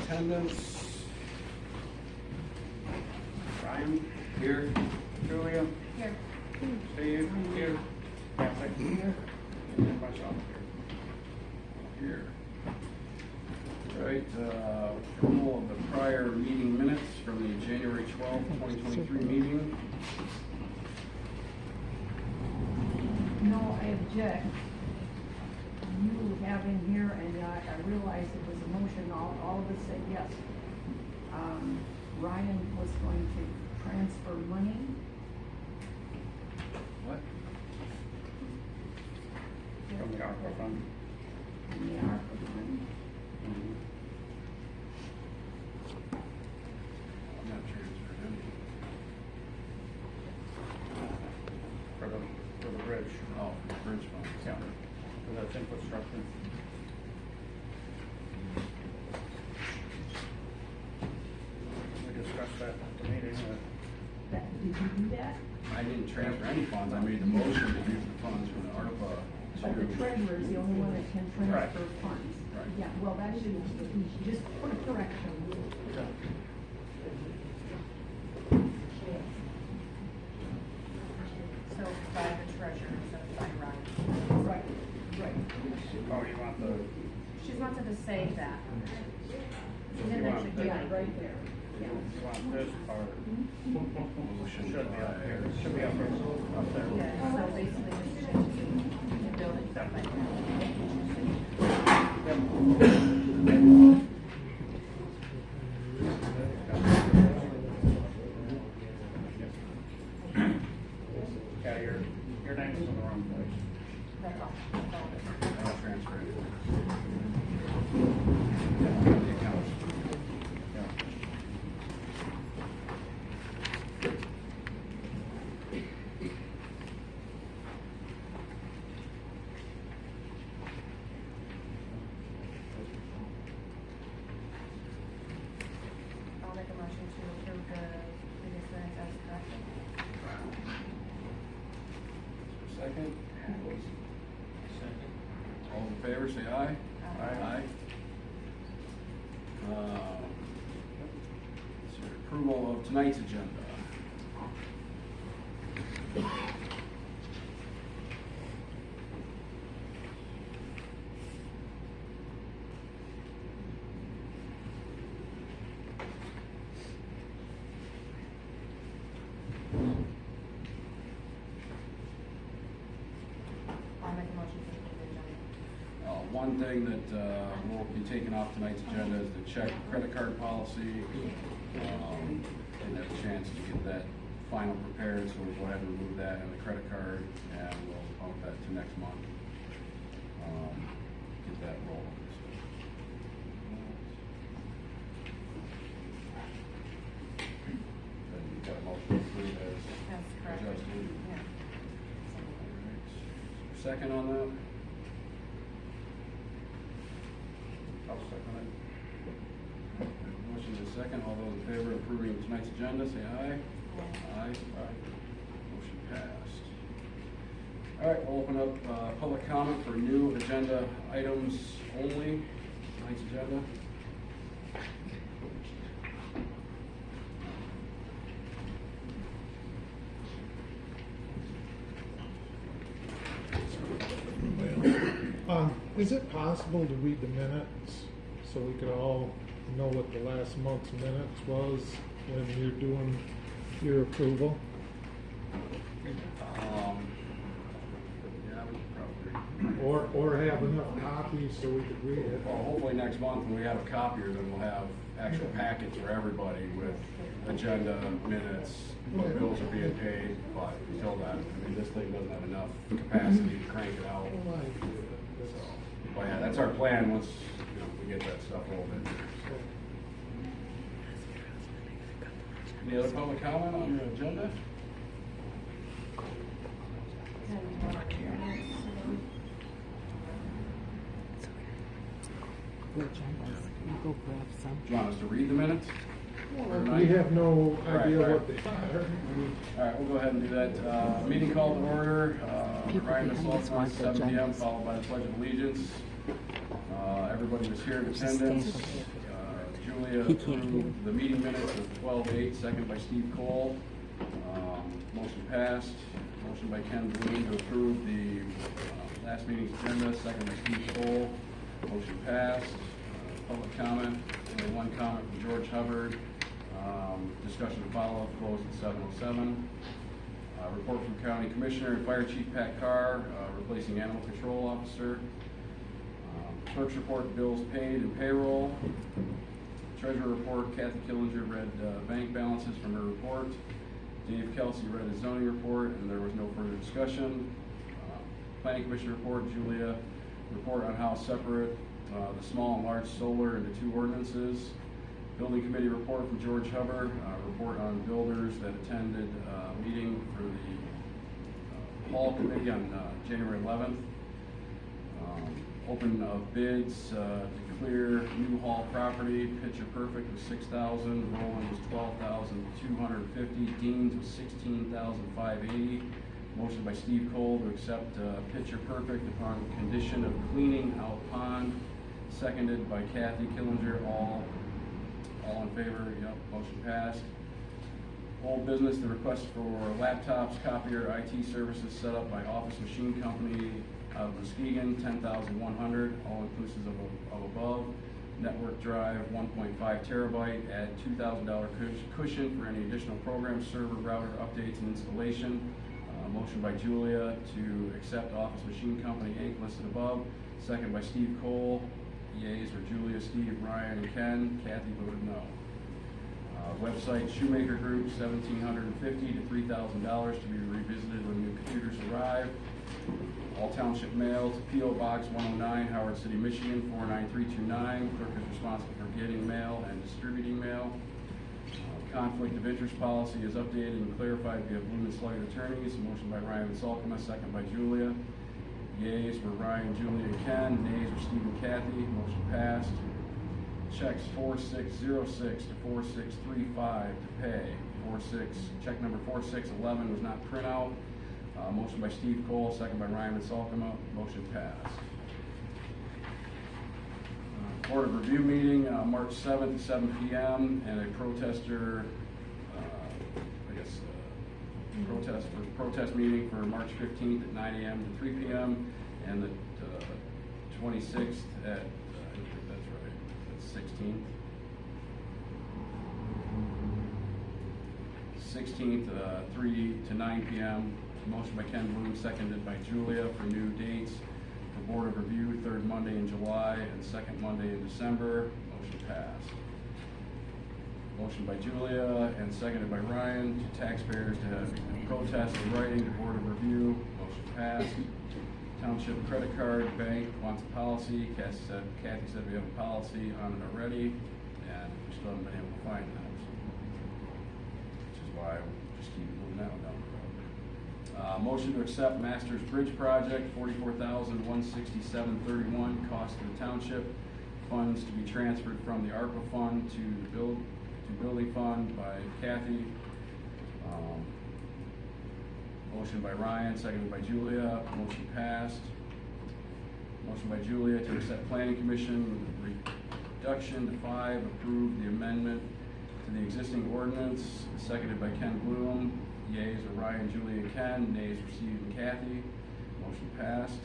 attendance. Ryan, here. Julia. Here. Steve, here. Kathy, here. And myself, here. Here. Right, approval of the prior meeting minutes from the January 12th, 2023 meeting. No, I object. You have in here, and I realized it was a motion, all of us said yes. Ryan was going to transfer money. What? From the ARPA fund. From the ARPA fund. I'm not transferring anything. For the bridge. Oh, the bridge fund. Yeah. So that's infrastructure. We discussed that at the meeting. Did you do that? I didn't transfer any funds. I made the motion to use the funds from the ARPA But the to. treasurer is the only one that can transfer Right. funds. Right. Yeah, well, that should, just put a correction. So by the treasurer, so by Ryan. Right, right. Oh, you want the, She just wanted to say that. She You didn't want actually the- do Yeah, it. right there. Yeah. you want this part? Motion Should be up by- here. Should be up there. Up there. Yeah, so basically just change the building stuff like Yeah, your name is in the wrong place. that's all. That's all it is. I don't transfer anything. The accounts. Yeah. I'll make a motion to approve the previous minutes as corrected. Second? All in favor, say aye. Aye. So approval of tonight's agenda. I'll make a motion to approve the agenda. One thing that will be taken off tonight's agenda is the check credit card policy. Didn't have a chance to get that final prepared, so we'll go ahead and remove that and the credit card, and we'll bump that to next month. Get that rolling. Then you got a motion to approve as That's correct. adjusted. Yeah. Second on that? I'll second it. Motion is second. All those in favor of approving tonight's agenda, say aye. Aye. Aye. Motion passed. All right, we'll open up public comment for new agenda items only. Tonight's agenda. Is it possible to read the minutes so we could all know what the last month's minutes was when you're doing your approval? Yeah, we could probably. Or have enough copies so we could read it? Well, hopefully next month when we have a copier, then we'll have actual packets for everybody with agenda, minutes, what bills are being paid. But until then, I mean, this thing doesn't have enough capacity to crank it out. Oh, my goodness. So, but yeah, that's our plan once, we get that stuff rolled in. Any other public comment on your agenda? Go grab some. Do you want us to read the minutes? We have no idea Right. what they are. All right, we'll go ahead and do that. Meeting called to order. People Ryan behind myself, us want the 7 p.m., agendas. followed by the Pledge of Allegiance. Everybody was here in Just stand attendance. over here. Julia He can't approved hear. the meeting minutes of 12/8, second by Steve Cole. Motion passed. Motion by Ken Bloom to approve the last meeting's agenda, second by Steve Cole. Motion passed. Public comment, only one comment from George Hubbard. Discussion to follow, closed at 7:07. Report from County Commissioner and Fire Chief Pat Carr, replacing Animal Control Officer. Clerk's report, bills paid and payroll. Treasurer report, Kathy Killinger read bank balances from her report. Dave Kelsey read his zoning report, and there was no further discussion. Planning Commission report, Julia, report on how separate the small and large solar into two ordinances. Building Committee report from George Hubbard, report on builders that attended a meeting for the Hall Committee on January 11th. Open of bids to clear new hall property. Picture Perfect was $6,000, Roland was $12,250, Dean's was $16,580. Motion by Steve Cole to accept Picture Perfect upon condition of cleaning out pond. Seconded by Kathy Killinger. All in favor? Yep. Motion passed. Old business, the request for laptops, copier, IT services set up by Office Machine Company out of Muskegon, $10,100, all inclusive of above. Network drive, 1.5 terabyte, add $2,000 cushion for any additional program, server, router updates and installation. Motion by Julia to accept Office Machine Company Inc. listed above. Second by Steve Cole. Yeas were Julia, Steve, Ryan, and Ken. Kathy voted no. Website Shoemaker Group, $1,750 to $3,000 to be revisited when new computers arrive. All township mail to P.O. Box 109, Howard City, Michigan, 49329. Clerk is responsible for getting mail and distributing mail. Conflict of interest policy is updated and clarified via Bloom and Slater attorneys. Motion by Ryan and Salkema, second by Julia. Yeas were Ryan, Julia, and Ken. Nays were Steve and Kathy. Motion passed. Checks 4606 to 4635 to pay. Check number 4611 was not printout. Motion by Steve Cole, second by Ryan and Salkema. Motion passed. Board of Review meeting, March 7th at 7 p.m. and a protester, protest meeting for March 15th at 9 a.m. to 3 p.m. and the 26th at, I think that's right, that's 16th. 16th, 3 to 9 p.m. Motion by Ken Bloom, seconded by Julia for new dates. For Board of Review, third Monday in July and second Monday in December. Motion passed. Motion by Julia and seconded by Ryan to taxpayers to have protest in writing to Board of Review. Motion passed. Township credit card bank wants a policy. Kathy said we have a policy on it already, and we still haven't been able to find that. Which is why we'll just keep moving that one down the road. Motion to accept Masters Bridge Project, $44,167.31, cost to the township. Funds to be transferred from the ARPA fund to the building fund by Kathy. Motion by Ryan, seconded by Julia. Motion passed. Motion by Julia to accept Planning Commission reduction to 5, approve the amendment to the existing ordinance, seconded by Ken Bloom. Yeas are Ryan, Julia, and Ken. Nays were Steve and Kathy. Motion passed.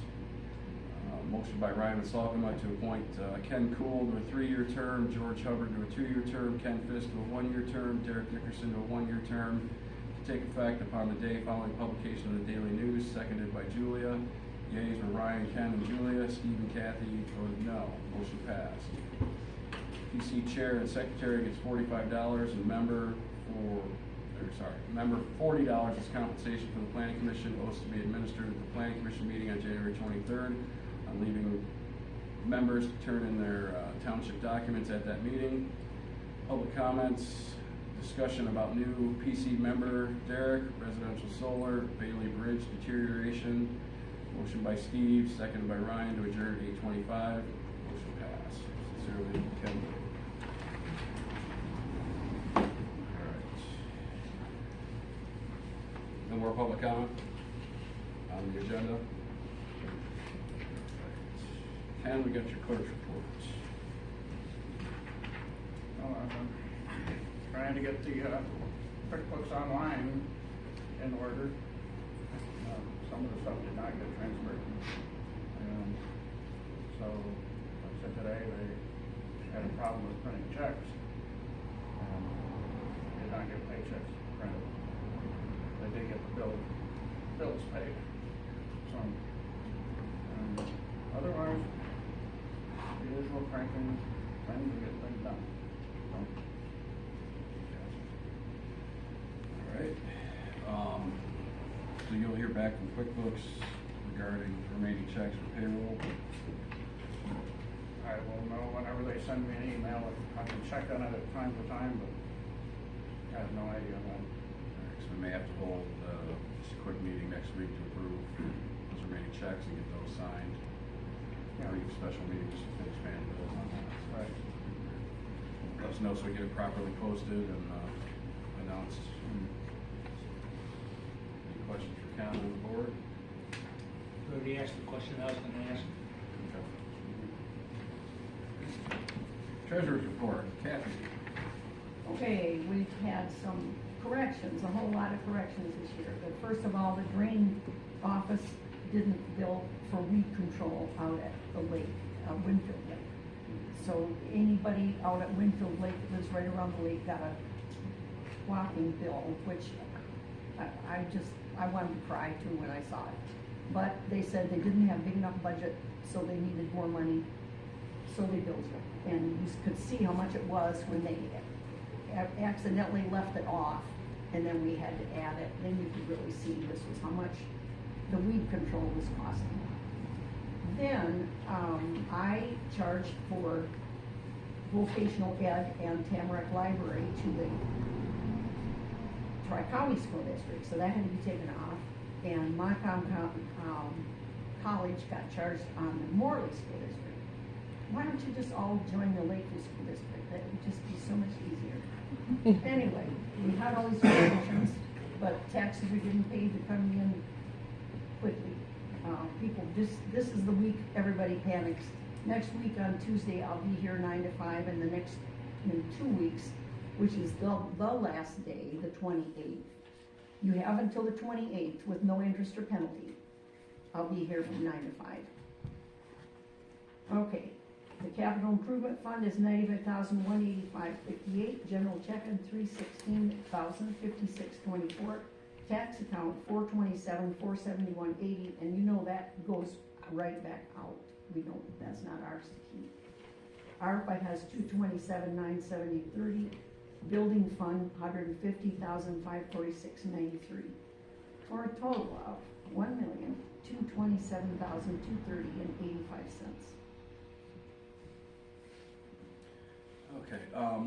Motion by Ryan and Salkema to appoint Ken Cool to a 3-year term, George Hubbard to a 2-year term, Ken Fisk to a 1-year term, Derek Nickerson to a 1-year term, to take effect upon the day following publication of the Daily News, seconded by Julia. Yeas were Ryan, Ken, and Julia. Steve and Kathy voted no. Motion passed. PC Chair and Secretary gets $45 and member $40 as compensation for the Planning Commission. Oaths to be administered at the Planning Commission meeting on January 23rd. I'm leaving members to turn in their township documents at that meeting. Public comments, discussion about new PC member Derek, residential solar, Bailey Bridge deterioration. Motion by Steve, seconded by Ryan to adjourn at 8:25. Motion passed. Sincerely, Ken. No more public comment on the agenda. Ken, we got your clerk's report. trying to get the QuickBooks Online in order. Some of the stuff did not get transferred. So, like I said today, they had a problem with printing checks. Did not get paychecks printed. They did get the bills paid. So, otherwise, the usual cranking thing to get things done. So, All right. So you'll hear back from QuickBooks regarding remaining checks for payroll. I will know whenever they send me an email. I can check on it at time to time, but I have no idea when. All right, so we may have to hold just a quick meeting next week to approve those remaining checks and get those signed. Brief special meeting just to finish paying bills on that. Right. Let us know so we get it properly posted and announced. Any questions for Ken on the board? Already asked the question I was gonna ask. Treasurer's report, Kathy. Okay, we've had some corrections, a whole lot of corrections this year. But first of all, the drain office didn't bill for weed control out at the lake, Winfield Lake. So anybody out at Winfield Lake that lives right around the lake got a whopping bill, which I wanted to cry too when I saw it. But they said they didn't have big enough budget, so they needed more money, so they billed it. And you could see how much it was when they accidentally left it off, and then we had to add it. Then you could really see this was how much the weed control was costing. Then I charged for vocational ed and Tamarack Library to the Tri-County School District, so that had to be taken off. And Montcalm College got charged on the Morley School District. Why don't you just all join the Lakeview School District? That would just be so much easier. Anyway, we had all these corrections, but taxes we didn't pay to come in quickly. People, this is the week everybody panics. Next week on Tuesday, I'll be here 9 to 5, and the next, in 2 weeks, which is the last day, the 28th. You have until the 28th with no interest or penalty. I'll be here from 9 to 5. Okay, the capital improvement fund is $95,185.58. General checking $316,056.24. Tax account $427,471.80, and you know that goes right back out. We don't. That's not ours to keep. ARPA has $227,970.30. Building fund $150,546.93, for a total of $1,227,230.85. Okay,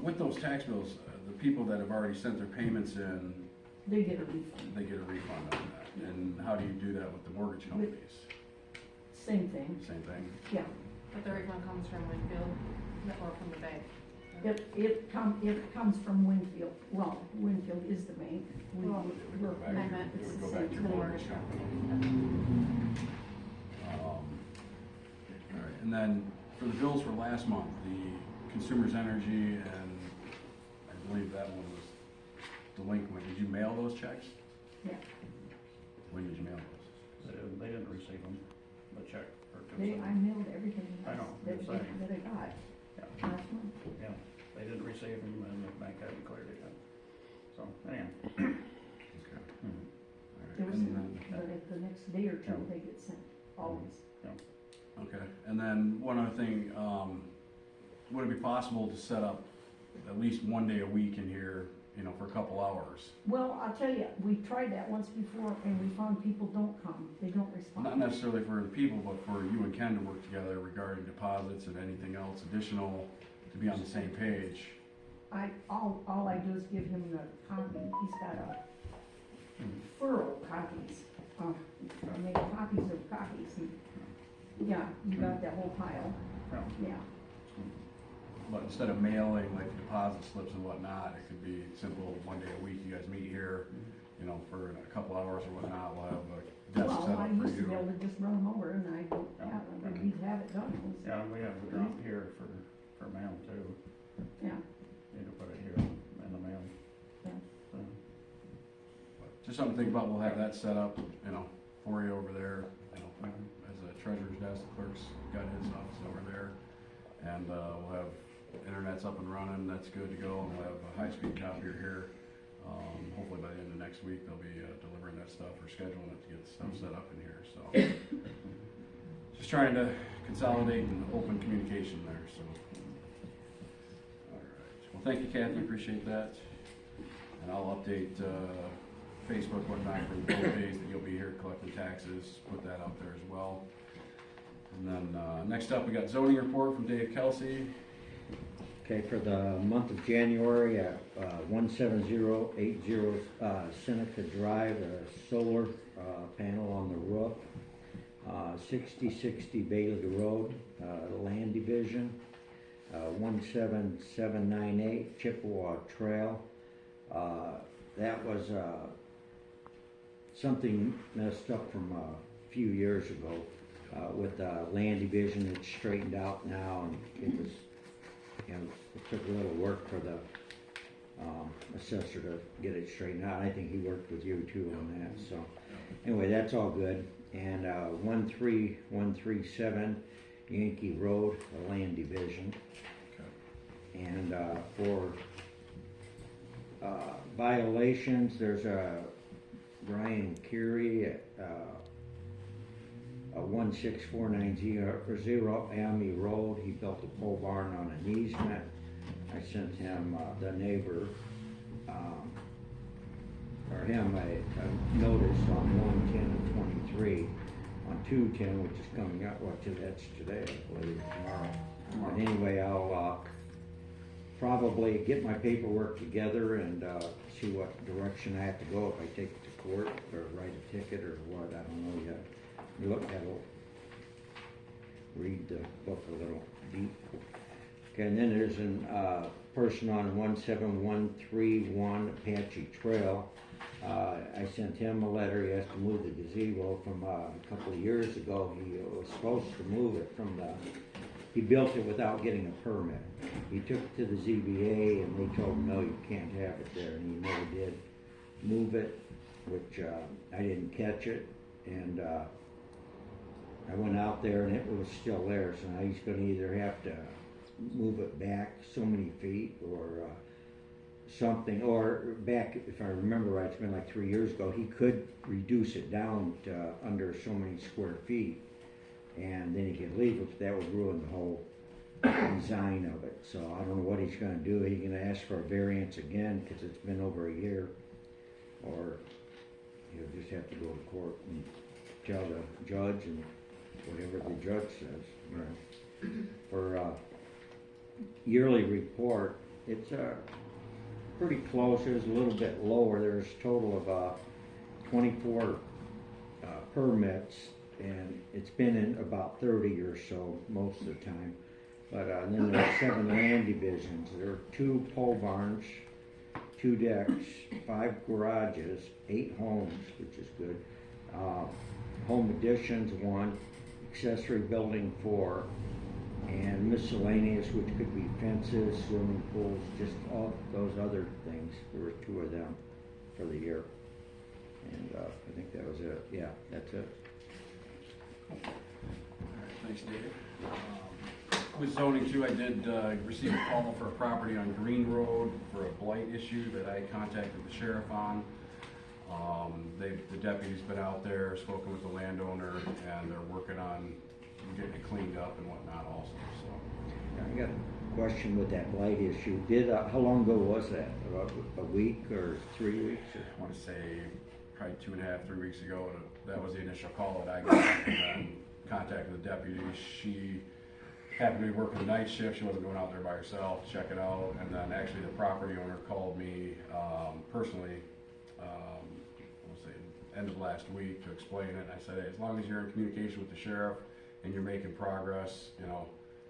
with those tax bills, the people that have already sent their payments in, They get a refund. they get a refund on that. And how do you do that with the mortgage companies? Same thing. Same thing? Yeah. But the refund comes from Winfield or from the bank. It comes from Winfield. Well, Winfield is the bank. Well, It would go back I to- meant it it's would the go back to same your to the mortgage mortgage company. company. All right, and then for the bills for last month, the Consumers Energy, and I believe that one was delinquent. Did you mail those checks? Yeah. When did you mail those? They didn't receive them, the check. or I mailed everything I know, that I'm saying. I got Yeah, last month. yeah, they didn't receive them and the bank hadn't cleared it yet. So, anyhow. Okay. All right, There was, and then- the next day or two, they get sent, always. Okay, and then one other thing, would it be possible to set up at least one day a week in here, for a couple hours? Well, I'll tell you, we tried that once before, and we found people don't come, they don't respond. Not necessarily for the people, but for you and Ken to work together regarding deposits and anything else additional to be on the same page. All I do is give him the copy, he's got a furrow copies, I make copies of copies, and, yeah, you got that whole pile, Yeah. yeah. But instead of mailing like deposit slips and whatnot, it could be simple, one day a week, you guys meet here, for a couple hours or whatnot, we'll have a desk set Well, I up for used to be able you. to just run them over, and I don't have them, but we'd have it done. Yeah, we have the drop here for mail too. Yeah, Need to put it here in the mail. just something to think about. We'll have that set up, for you over there, as a treasurer's desk. The clerk's got his office over there. And, we'll have internet's up and running. That's good to go. And we'll have a high-speed copier here. Hopefully by the end of next week, they'll be delivering that stuff or scheduling it to get stuff set up in here, so. Just trying to consolidate and open communication there, so. All right. Well, thank you, Kathy, appreciate that. And I'll update Facebook, whatnot, for the days that you'll be here collecting taxes, put that out there as well. And then next up, we got zoning report from Dave Kelsey. Okay, for the month of January, 17080 Seneca Drive, a solar panel on the roof. 6060 Bailey Road, Land Division. 17798 Chippewa Trail. That was something messed up from a few years ago with Land Division. It's straightened out now, and it was, it took a little work for the assessor to get it straightened out. I think he worked with you too on that. So anyway, that's all good. And 13137 Yankee Road, the Land Division. Okay. And for violations, there's a Brian Curie at 16490 Amity Road. He built a pole barn on an easement. I sent him, the neighbor, or him, a notice on 110 and 23 on 210, which is coming up. Well, that's today, I believe, tomorrow. But anyway, I'll probably get my paperwork together and see what direction I have to go, if I take it to court or write a ticket or what. I don't know yet. Read the book a little deep. Okay, and then there's a person on 17131 Apache Trail. I sent him a letter. He has to move the gazebo from a couple of years ago. He was supposed to move it from he built it without getting a permit. He took it to the ZBA and they told him, no, you can't have it there, and he never did move it, which I didn't catch it, and I went out there and it was still there, so now he's going to either have to move it back so many feet or something, or back, if I remember right, it's been like 3 years ago, he could reduce it down to under so many square feet, and then he could leave it, but that would ruin the whole design of it. So I don't know what he's going to do. He's going to ask for a variance again because it's been over a year, or he'll just have to go to court and tell the judge and whatever the judge says. For yearly report, it's pretty close. It was a little bit lower. There's a total of 24 permits, and it's been in about 30 or so most of the time. But then there's 7 land divisions. There are 2 pole barns, 2 decks, 5 garages, 8 homes, which is good. Home additions 1, accessory building 4, and miscellaneous, which could be fences, swimming pools, just all those other things. There were 2 of them for the year. And I think that was it. Yeah, that's it. All right, thanks, Dave. With zoning too, I did receive a call for a property on Green Road for a blight issue that I contacted the sheriff on. The deputy's been out there, spoken with the landowner, and they're working on getting it cleaned up and whatnot also. So I got a question with that blight issue. How long ago was that? About a week or 3 weeks? I want to say probably 2.5, 3 weeks ago. That was the initial call that I got, and then contacted the deputy. She happened to be working the night shift. She wasn't going out there by herself to check it out. And then actually the property owner called me personally, let's say end of last week, to explain it. And I said, hey, as long as you're in communication with the sheriff and you're making progress,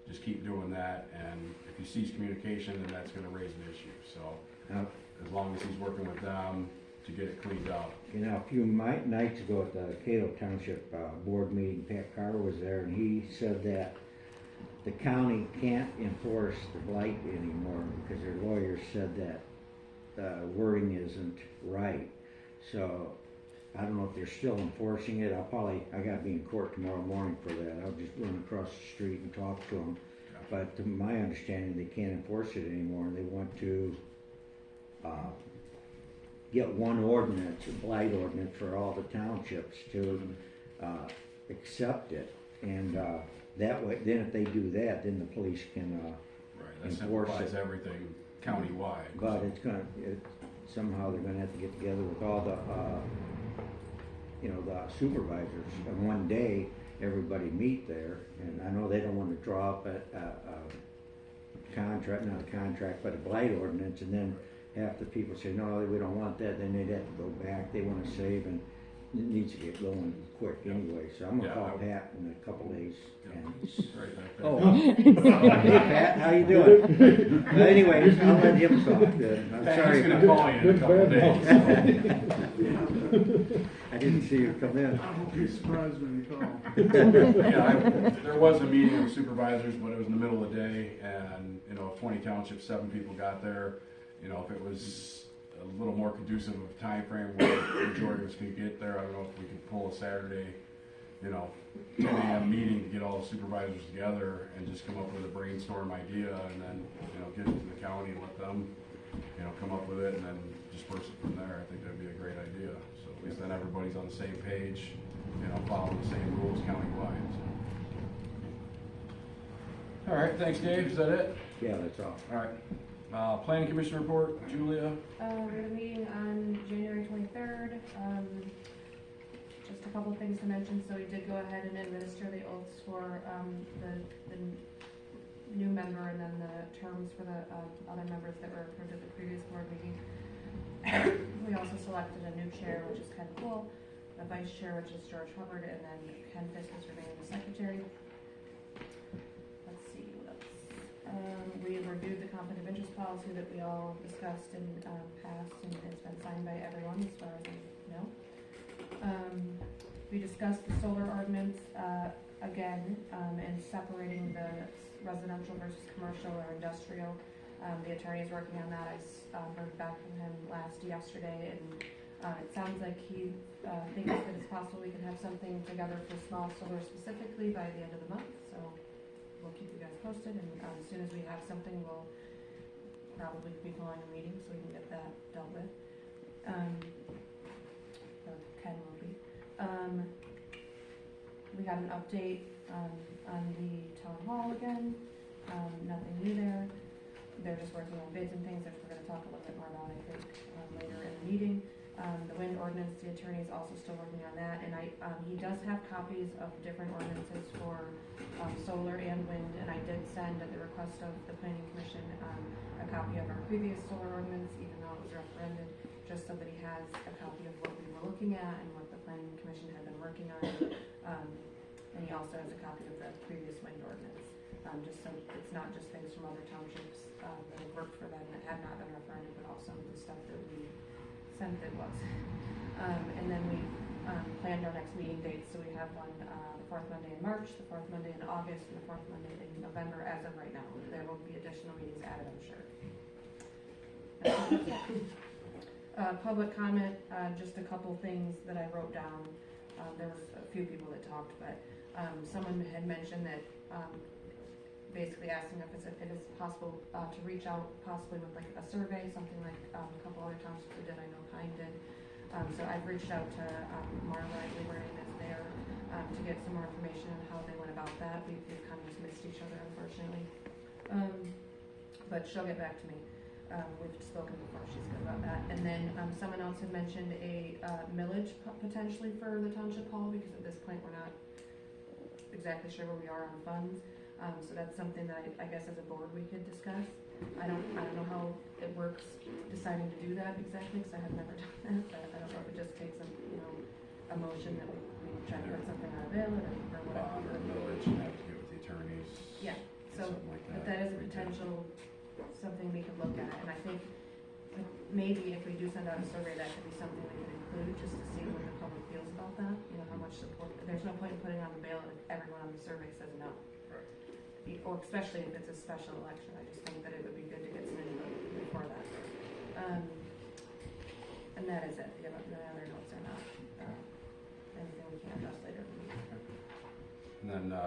just keep doing that. And if you cease communication, then that's going to raise an issue. So as long as he's working with them to get it cleaned up. A few nights ago at the Cato Township board meeting, Pat Carter was there, and he said that the county can't enforce the blight anymore because their lawyers said that the wording isn't right. So, I don't know if they're still enforcing it. I gotta be in court tomorrow morning for that. I'll just run across the street and talk to them. But to my understanding, they can't enforce it anymore. They want to, get one ordinance, a blight ordinance for all the townships to, accept it. And, that way, then if they do that, then the police can, Right, that enforce simplifies it. everything countywide. But somehow they're gonna have to get together with all the, the supervisors, and one day, everybody meet there, and I know they don't wanna draw up a contract, not a contract, but a blight ordinance, and then half the people say, no, we don't want that, then they'd have to go back, they wanna save, and it needs to get going quick anyway, so I'm gonna call Pat in a couple days. And Right back there. Oh, hey Pat, how you doing? But anyways, I'll let him talk. I'm Pat's sorry. gonna call you in a couple of days. I didn't see you come in. I hope you're surprised when you call. Yeah, there was a meeting of supervisors, but it was in the middle of the day, and, if 20 townships, 7 people got there, if it was a little more conducive of a time frame where the majority of us could get there, I don't know if we could pull a Saturday, 10 a.m. meeting to get all the supervisors together and just come up with a brainstorm idea, and then, give it to the county and let them, come up with it, and then disperse it from there. I think that'd be a great idea. So at least then everybody's on the same page, following the same rules countywide. So. All right, thanks, Dave. Is that it? Yeah, that's all. All right. Planning Commission report, Julia. We had a meeting on January 23rd. Just a couple of things to mention. So we did go ahead and administer the oaths for the new member, and then the terms for the other members that were approved at the previous board meeting. We also selected a new chair, which is Ken Poole, a vice chair, which is George Hubbard, and then Ken Fisk is remaining the secretary. Let's see what else. We reviewed the conflict of interest policy that we all discussed and passed, and it's been signed by everyone as far as I know. We discussed the solar ordinance again, and separating the residential versus commercial or industrial. The attorney is working on that. I heard back from him yesterday, and it sounds like he thinks that it's possible we can have something together for small solar specifically by the end of the month. So we'll keep you guys posted, and as soon as we have something, we'll probably be calling a meeting so we can get that dealt with. Or Ken will be. We got an update on the town hall again. Nothing new there. They're just working on bids and things that we're going to talk a little bit more about, I think, later in the meeting. The wind ordinance, the attorney is also still working on that, and he does have copies of different ordinances for solar and wind, and I did send at the request of the planning commission a copy of our previous solar ordinance, even though it was referended, just so that he has a copy of what we were looking at and what the planning commission had been working on. And he also has a copy of the previous wind ordinance, just so it's not just things from other townships that have worked for them that have not been referended, but also the stuff that we sent that was. And then we planned our next meeting dates, so we have one the fourth Monday in March, the fourth Monday in August, and the fourth Monday in November as of right now. There will be additional meetings added, I'm sure. Public comment, just a couple things that I wrote down. There was a few people that talked, but someone had mentioned that basically asking if it's possible to reach out possibly with like a survey, something like a couple other townships did. I know Pine did. So I've reached out to Marla, I believe her name is there, to get some more information on how they went about that. We've kind of just missed each other, unfortunately. But she'll get back to me. We've spoken before, she's good about that. And then someone else had mentioned a millage potentially for the township hall, because at this point we're not exactly sure where we are on funds. So that's something that I guess as a board we could discuss. I don't know how it works deciding to do that exactly, because I have never done that. But I don't know if it just takes a motion that we try to put something on a bill or whatever. Or a millage, you have to get with the attorneys. Yeah. So, something like but that is a potential something we could look at, and I think maybe if we do send out a survey, that could be something we could include just to see what the public feels about that. You know, how much support. There's no point in putting on the ballot if everyone on the survey says no. Or especially if it's a special election. I just think that it would be good to get some input before that. And that is it, the other notes are not, anything we can adjust later in the meeting. And then,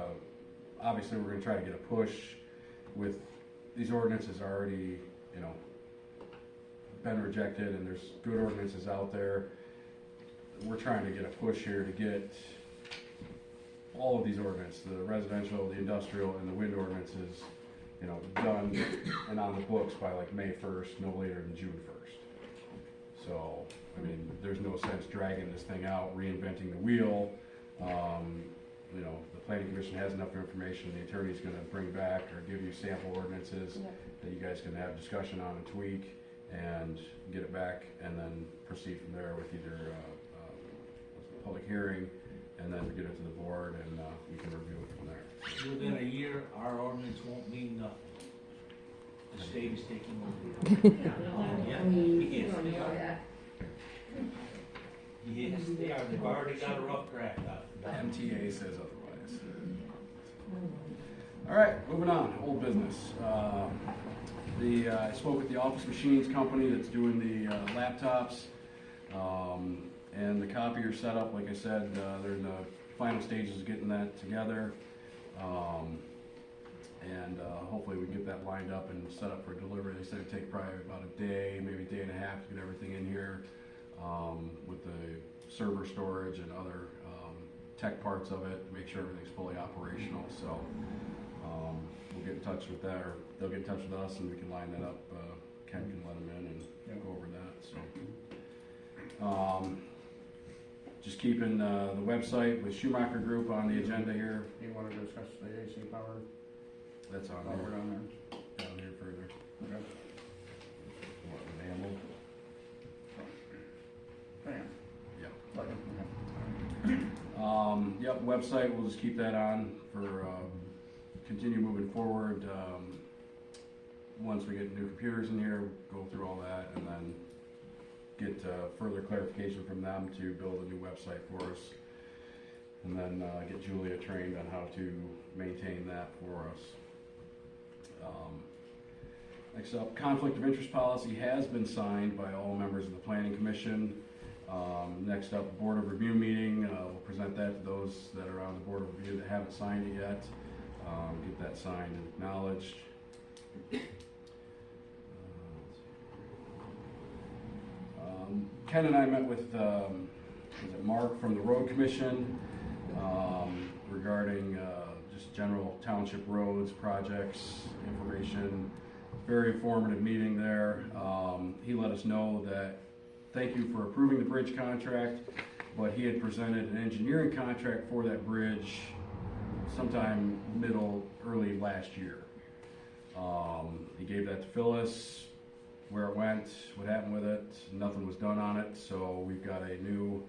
obviously, we're gonna try to get a push with, these ordinances already, you know, been rejected, and there's good ordinances out there. We're trying to get a push here to get all of these ordinances, the residential, the industrial, and the wind ordinances, you know, done and on the books by like May 1st, no later than June 1st. So, I mean, there's no sense dragging this thing out, reinventing the wheel. You know, the planning commission has enough information, the attorney's gonna bring back or give you sample ordinances that you guys can have discussion on and tweak and get it back, and then proceed from there with either a public hearing, and then get it to the board, and we can review it from there. Within a year, our ordinance won't mean nothing. The state is taking over. Yeah, yes, yes, they are. They've already got a rough draft out. The MTA says otherwise. All right, moving on, old business. I spoke with the Office Machines company that's doing the laptops, and the copier setup. Like I said, they're in the final stages of getting that together, and hopefully we can get that lined up and set up for delivery. They said it'd take probably about a day, maybe a day and a half to get everything in here, with the server storage and other tech parts of it, to make sure everything's fully operational. So we'll get in touch with that, or they'll get in touch with us, and we can line that up. Ken can let them in and go over that. So just keeping the website with Schumacher Group on the agenda here. You wanna discuss the AC power? That's on Power there, down there? down here further. Okay. What, the manual? Bam. Yeah. Okay. Yep, website, we'll just keep that on for, continue moving forward. Once we get new computers in here, go through all that, and then get further clarification from them to build a new website for us. And then get Julia trained on how to maintain that for us. Next up, conflict of interest policy has been signed by all members of the Planning Commission. Next up, Board of Review meeting. We'll present that to those that are on the Board of Review that haven't signed it yet. Get that signed and acknowledged. Ken and I met with Mark from the Road Commission regarding just general township roads, projects, information. Very informative meeting there. He let us know that thank you for approving the bridge contract, but he had presented an engineering contract for that bridge sometime early last year. He gave that to Phyllis, where it went, what happened with it, nothing was done on it, so we've got a new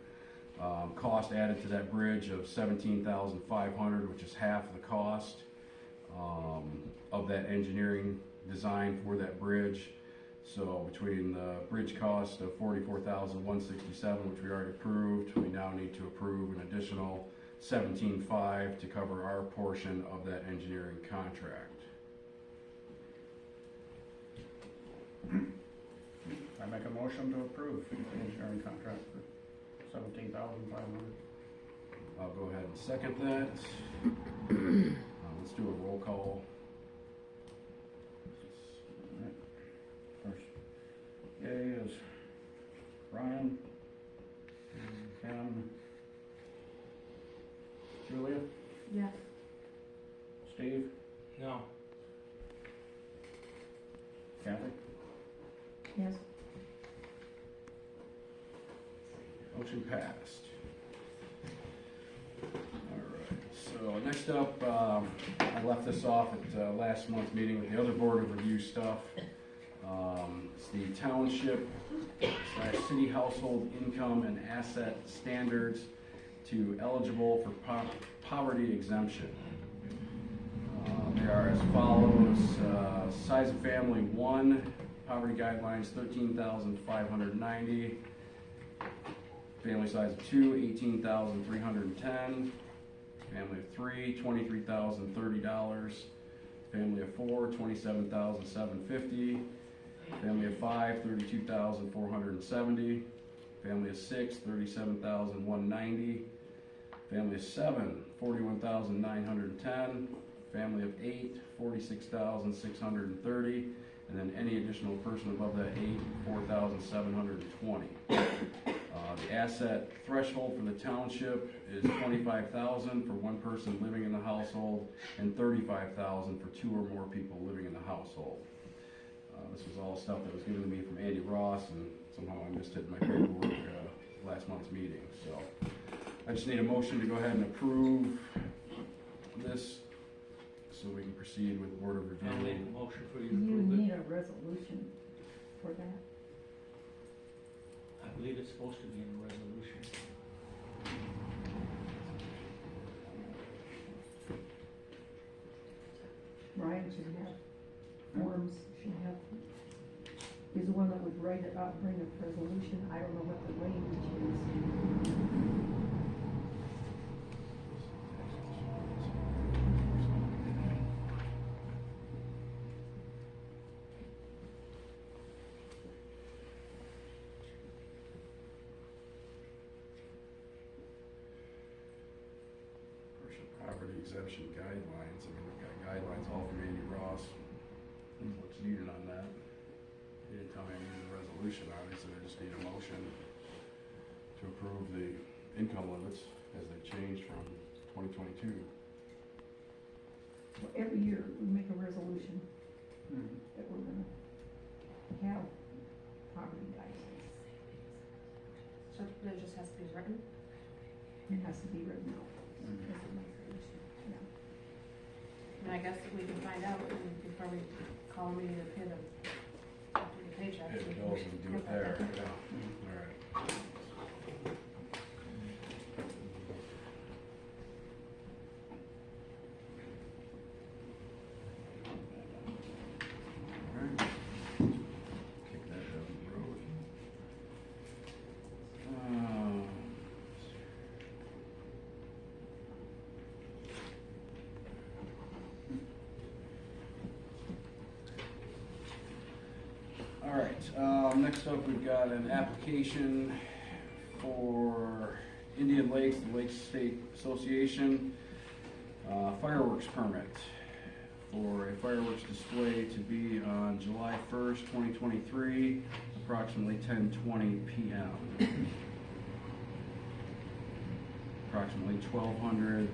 cost added to that bridge of $17,500, which is half the cost of that engineering design for that bridge. So between the bridge cost of $44,167, which we already approved, we now need to approve an additional $17,500 to cover our portion of that engineering contract. I make a motion to approve the engineering contract for $17,500. I'll go ahead and second that. Let's do a roll call. First, yay is Ryan, Ken, Julia, Yes. Steve, No. Kathy. Yes. Motion passed. Alright, so next up, I left this off at last month's meeting with the other Board of Review stuff. It's the township / city household income and asset standards to eligible for poverty exemption. They are as follows: size of family 1, poverty guidelines 13,590. Family size of 2, 18,310. Family of 3, $23,030. Family of 4, $27,750. Family of 5, $32,470. Family of 6, $37,190. Family of 7, $41,910. Family of 8, $46,630. And then any additional person above that 8, $4,720. The asset threshold for the township is $25,000 for one person living in the household and $35,000 for 2 or more people living in the household. This was all stuff that was given to me from Andy Ross, and somehow I missed it in my paperwork last month's meeting. So I just need a motion to go ahead and approve this so we can proceed with Board of Review. I'll make a motion for you to You approve need it. a resolution for that. I believe it's supposed to be in the resolution. Ryan should have forms, should have, is the one that would write it up, bring a resolution. I don't know what the language is. Commercial property exemption guidelines. I mean, we've got guidelines all from Andy Ross. What's needed on that? He didn't tell me I needed a resolution on it, so I just need a motion to approve the income limits as they changed from 2022. Well, every year we make a resolution Mhm. that we're gonna have property guidelines. So there just has to be written? It has to be written out. Mhm. as a resolution. Yeah. And I guess we can find out before we call a meeting to pay the paycheck. If it goes, we do it there, yeah. All right. Alright. Kick that down the road. All right, next up, we've got an application for Indian Lakes, the Lakes State Association, fireworks permit for a fireworks display to be on July 1st, 2023, approximately 10:20 p.m. Approximately 1,200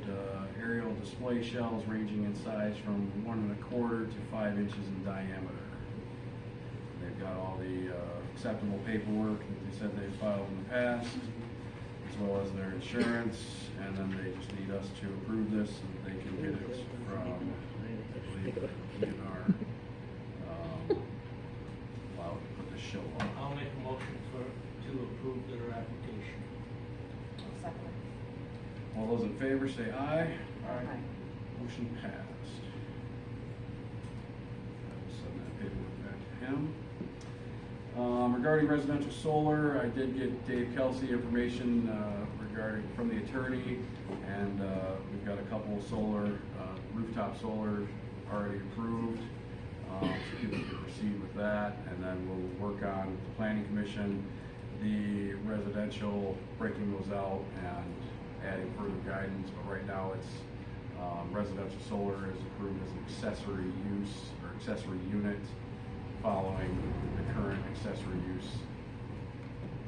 aerial display shells ranging in size from 1 1/4 to 5 inches in diameter. They've got all the acceptable paperwork that they said they filed in the past, as well as their insurance, and then they just need us to approve this so that they can get it from, I believe, DNR, allowed to put the show on. I'll make a motion to approve their application. I'll second it. All those in favor say aye. Aye. Motion passed. I will send that paperwork back to him. Regarding residential solar, I did get Dave Kelsey information regarding from the attorney, and we've got a couple of solar, rooftop solar already approved. So people can proceed with that, and then we'll work on the planning commission, the residential, breaking those out and adding further guidance. But right now, it's residential solar is approved as an accessory use or accessory unit, following the current accessory use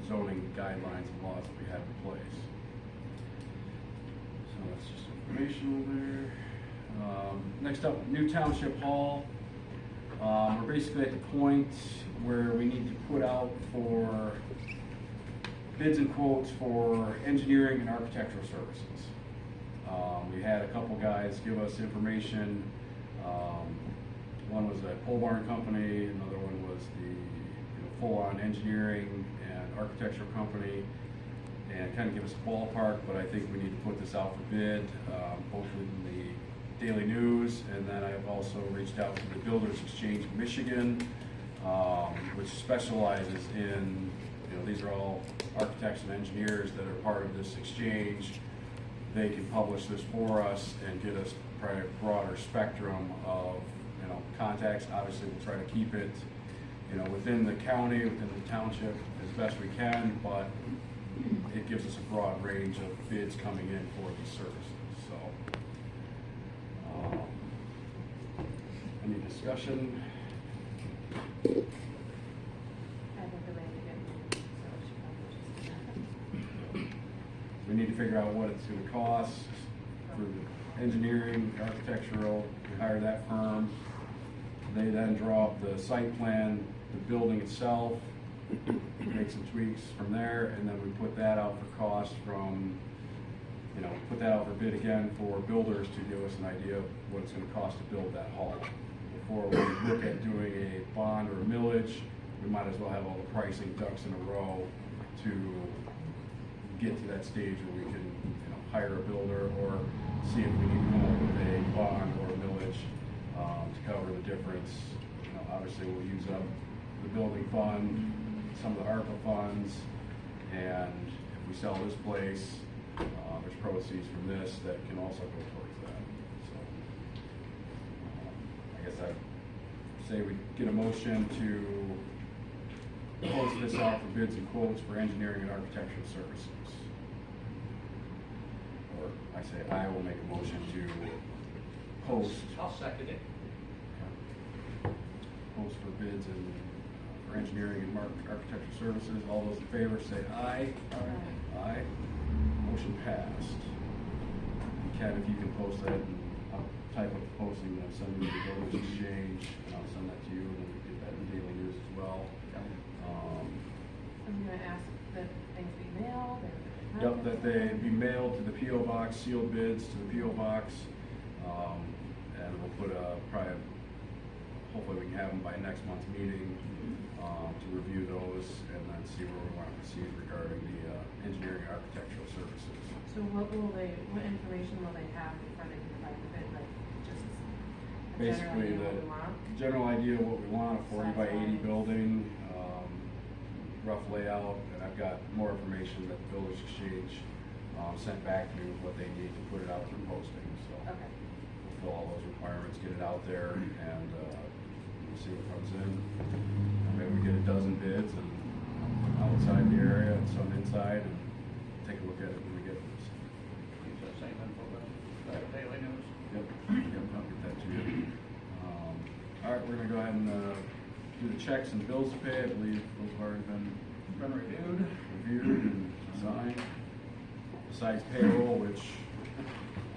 zoning guidelines and laws that we have in place. So that's just informational there. Next up, new township hall. We're basically at the point where we need to put out for bids and quotes for engineering and architectural services. We had a couple guys give us information. One was a pole barn company, another one was the full-on engineering and architectural company, and kind of give us a ballpark, but I think we need to put this out for bid, both in the Daily News, and then I've also reached out to the Builders Exchange of Michigan, which specializes in, these are all architects and engineers that are part of this exchange. They can publish this for us and get us probably a broader spectrum of contacts. Obviously, we'll try to keep it within the county, within the township as best we can, but it gives us a broad range of bids coming in for these services, so. Any discussion? I think they're ready to get moved, so it should probably just. We need to figure out what it's gonna cost for the engineering, architectural, we hire that firm. They then draw up the site plan, the building itself, make some tweaks from there, and then we put that out for cost from, put that out for bid again for builders to give us an idea of what it's gonna cost to build that hall. Before we look at doing a bond or a millage, we might as well have all the pricing ducks in a row to get to that stage where we can, hire a builder or see if we need to come up with a bond or a millage to cover the difference. Obviously we'll use up the building fund, some of the ARPA funds, and if we sell this place, there's proceeds from this that can also go towards that. So, I guess I'd say we get a motion to post this out for bids and quotes for engineering and architectural services. Or I say I will make a motion to post. I'll second it. Post for bids and for engineering and architectural services. All those in favor say aye. Aye. Motion passed. Ken, if you can post that, and I'll type up the posting and send it to the village exchange, and I'll send that to you, and then we get that in daily news as well. I'm gonna ask that things be mailed or. Yep, that they be mailed to the P.O. Box, sealed bids to the P.O. Box, and we'll put hopefully we can have them by next month's meeting to review those and then see where we want to proceed regarding the engineering and architectural services. So what information will they have before they can provide the bid, like just a Basically, general idea of what we want? general idea of what we want, a 40 by 80 building, rough layout, and I've got more information that the Builders Exchange sent back to me with what they need to put it out for posting, so. Okay. We'll fill all those requirements, get it out there, and we'll see what comes in. Maybe we get a dozen bids and outside the area and some inside, and take a look at it when we get it. Use that same info, that daily news. Yep, I'll get that to you. All right, we're gonna go ahead and do the checks and bills to pay. I believe those have already been reviewed and signed. Besides payroll, which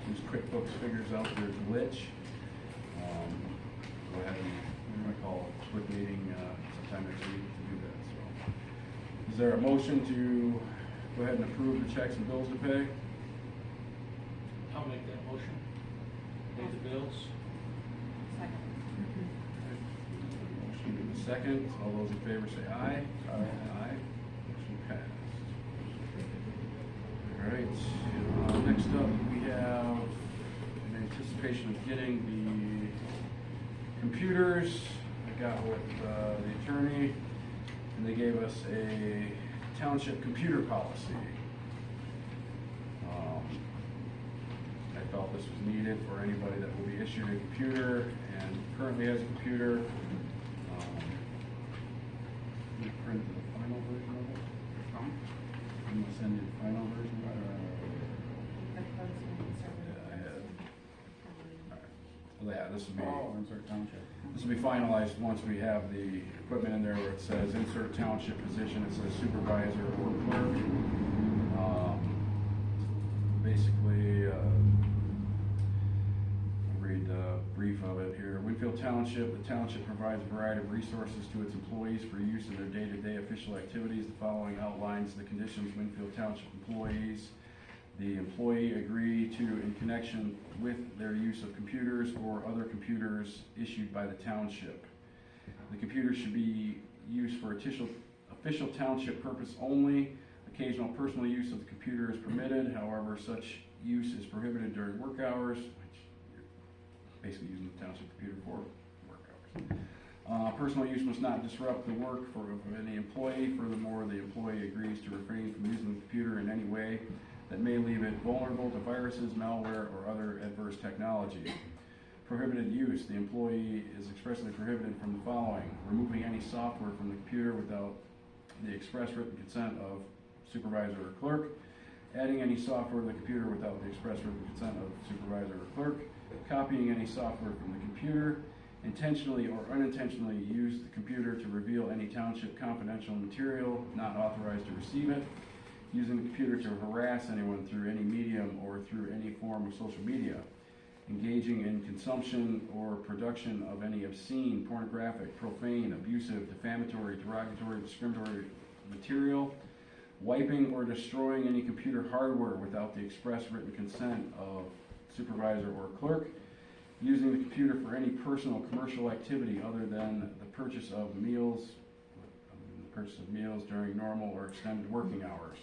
these QuickBooks figures out their glitch. Go ahead and we're gonna call a quick meeting sometime next week to do that. So, is there a motion to go ahead and approve the checks and bills to pay? I'll make that motion. Pay the bills. Second. Motion in a second. All those in favor say aye. Aye. Motion passed. All right. Next up, we have, in anticipation of getting the computers, I got with the attorney, and they gave us a township computer policy. I felt this was needed for anybody that will be issued a computer and currently has a computer. You print the final version of it? I'm gonna send you the final version of it. Yeah, I had. Well, yeah, this will be. Oh, insert township. This will be finalized once we have the equipment in there where it says insert township position, it says supervisor or clerk. Basically, I'll read the brief of it here. Winfield Township, the township provides a variety of resources to its employees for use in their day-to-day official activities. The following outlines the conditions Winfield Township employees, the employee agree to in connection with their use of computers or other computers issued by the township. The computers should be used for official township purpose only. Occasional personal use of the computer is permitted. However, such use is prohibited during work hours, which you're basically using the township computer for work hours. Personal use must not disrupt the work of any employee. Furthermore, the employee agrees to refrain from using the computer in any way that may leave it vulnerable to viruses, malware, or other adverse technology. Prohibited use, the employee is expressly prohibited from the following: removing any software from the computer without the express written consent of supervisor or clerk, adding any software to the computer without the express written consent of supervisor or clerk, copying any software from the computer, intentionally or unintentionally use the computer to reveal any township confidential material not authorized to receive it, using the computer to harass anyone through any medium or through any form of social media, engaging in consumption or production of any obscene, pornographic, profane, abusive, defamatory, derogatory, discriminatory material, wiping or destroying any computer hardware without the express written consent of supervisor or clerk, using the computer for any personal commercial activity other than the purchase of meals during normal or extended working hours.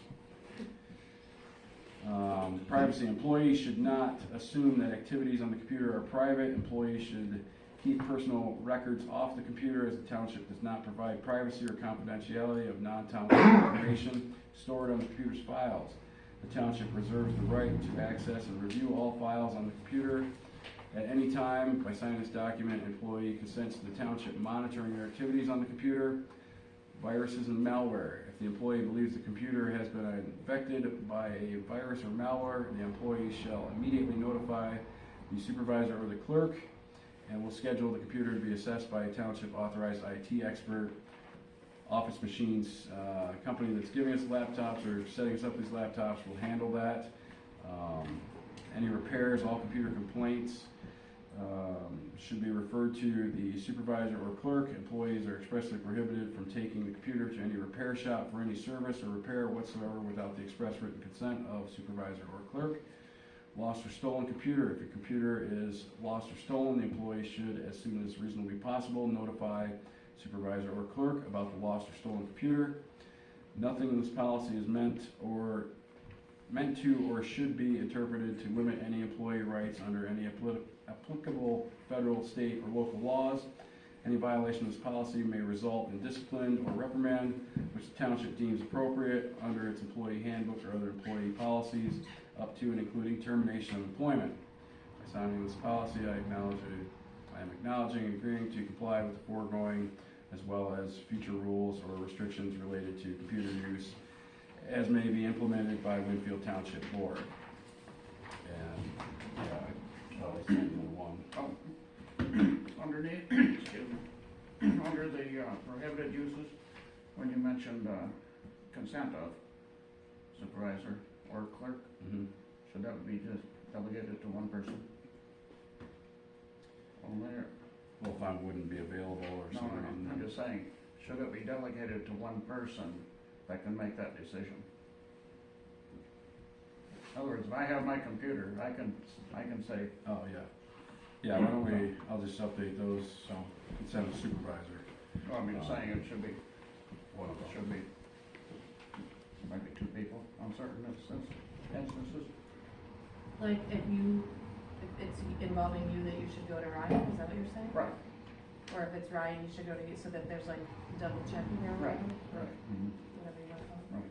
Privacy. Employees should not assume that activities on the computer are private. Employees should keep personal records off the computer, as the township does not provide privacy or confidentiality of non-township information stored on the computer's files. The township reserves the right to access and review all files on the computer at any time. By signing this document, an employee consents to the township monitoring their activities on the computer. Viruses and malware. If the employee believes the computer has been infected by a virus or malware, the employee shall immediately notify the supervisor or the clerk and will schedule the computer to be assessed by a township authorized IT expert. Office Machines company that's giving us laptops or setting us up these laptops will handle that. Any repairs, all computer complaints should be referred to the supervisor or clerk. Employees are expressly prohibited from taking the computer to any repair shop for any service or repair whatsoever without the express written consent of supervisor or clerk. Lost or stolen computer. If your computer is lost or stolen, the employee should, as soon as reasonably possible, notify supervisor or clerk about the lost or stolen computer. Nothing in this policy is meant to or should be interpreted to limit any employee rights under any applicable federal, state, or local laws. Any violation of this policy may result in discipline or reprimand, which the township deems appropriate under its employee handbook or other employee policies, up to and including termination of employment. By signing this policy, I am acknowledging and agreeing to comply with the foregoing, as well as future rules or restrictions related to computer use as may be implemented by Winfield Township Board. And always one. Underneath, excuse me, under the prohibited uses, when you mentioned consent of supervisor or clerk, should that be just delegated to one person? Only, Well, if I wouldn't be available or no, something. I'm just saying, should it be delegated to one person that can make that decision? In other words, if I have my computer, I can say, Oh, yeah. Yeah, why don't we, I'll just update those, so consent of supervisor. well, I'm just saying it should be, One of it them. should be, maybe two people on certain instances. Like if it's involving you, that you should go to Ryan, is that what you're saying? Right, Or if it's Ryan, you should go to you, so that there's like double checking or right, whatever? right, Whatever you want to call it. right.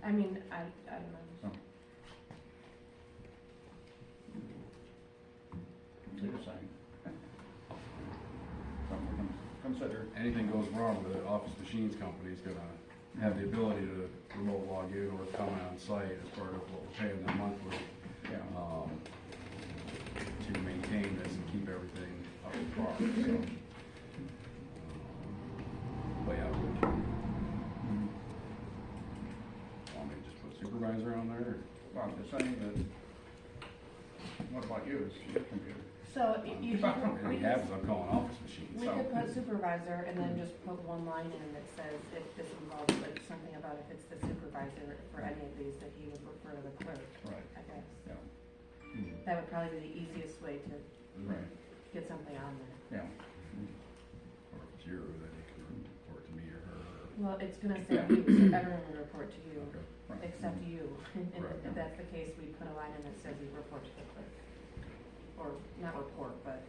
I mean, I don't know. So. Just saying. Something we can consider. Anything goes wrong with it, Office Machines Company's gonna have the ability to remote log in or come on site as part of what we're paying them monthly, Yeah. to maintain this and keep everything up to par, so. But yeah, want me to just put supervisor on there, or? Well, I'm just saying that, what about you, is your computer? So you And he has, I'm calling Office Machines. we could put supervisor and then just put one line in that says if this involves like something about if it's the supervisor for any of these, that he would refer to the clerk, Right, I guess. yeah. That would probably be the easiest way to Right, get something on there. yeah. Or if it's you, then you can report to me or her. Well, it's gonna say you, so everyone will report to you, Okay. Right. except you. And Right. if that's the case, we put a line in that says you report to the clerk. Or not report, but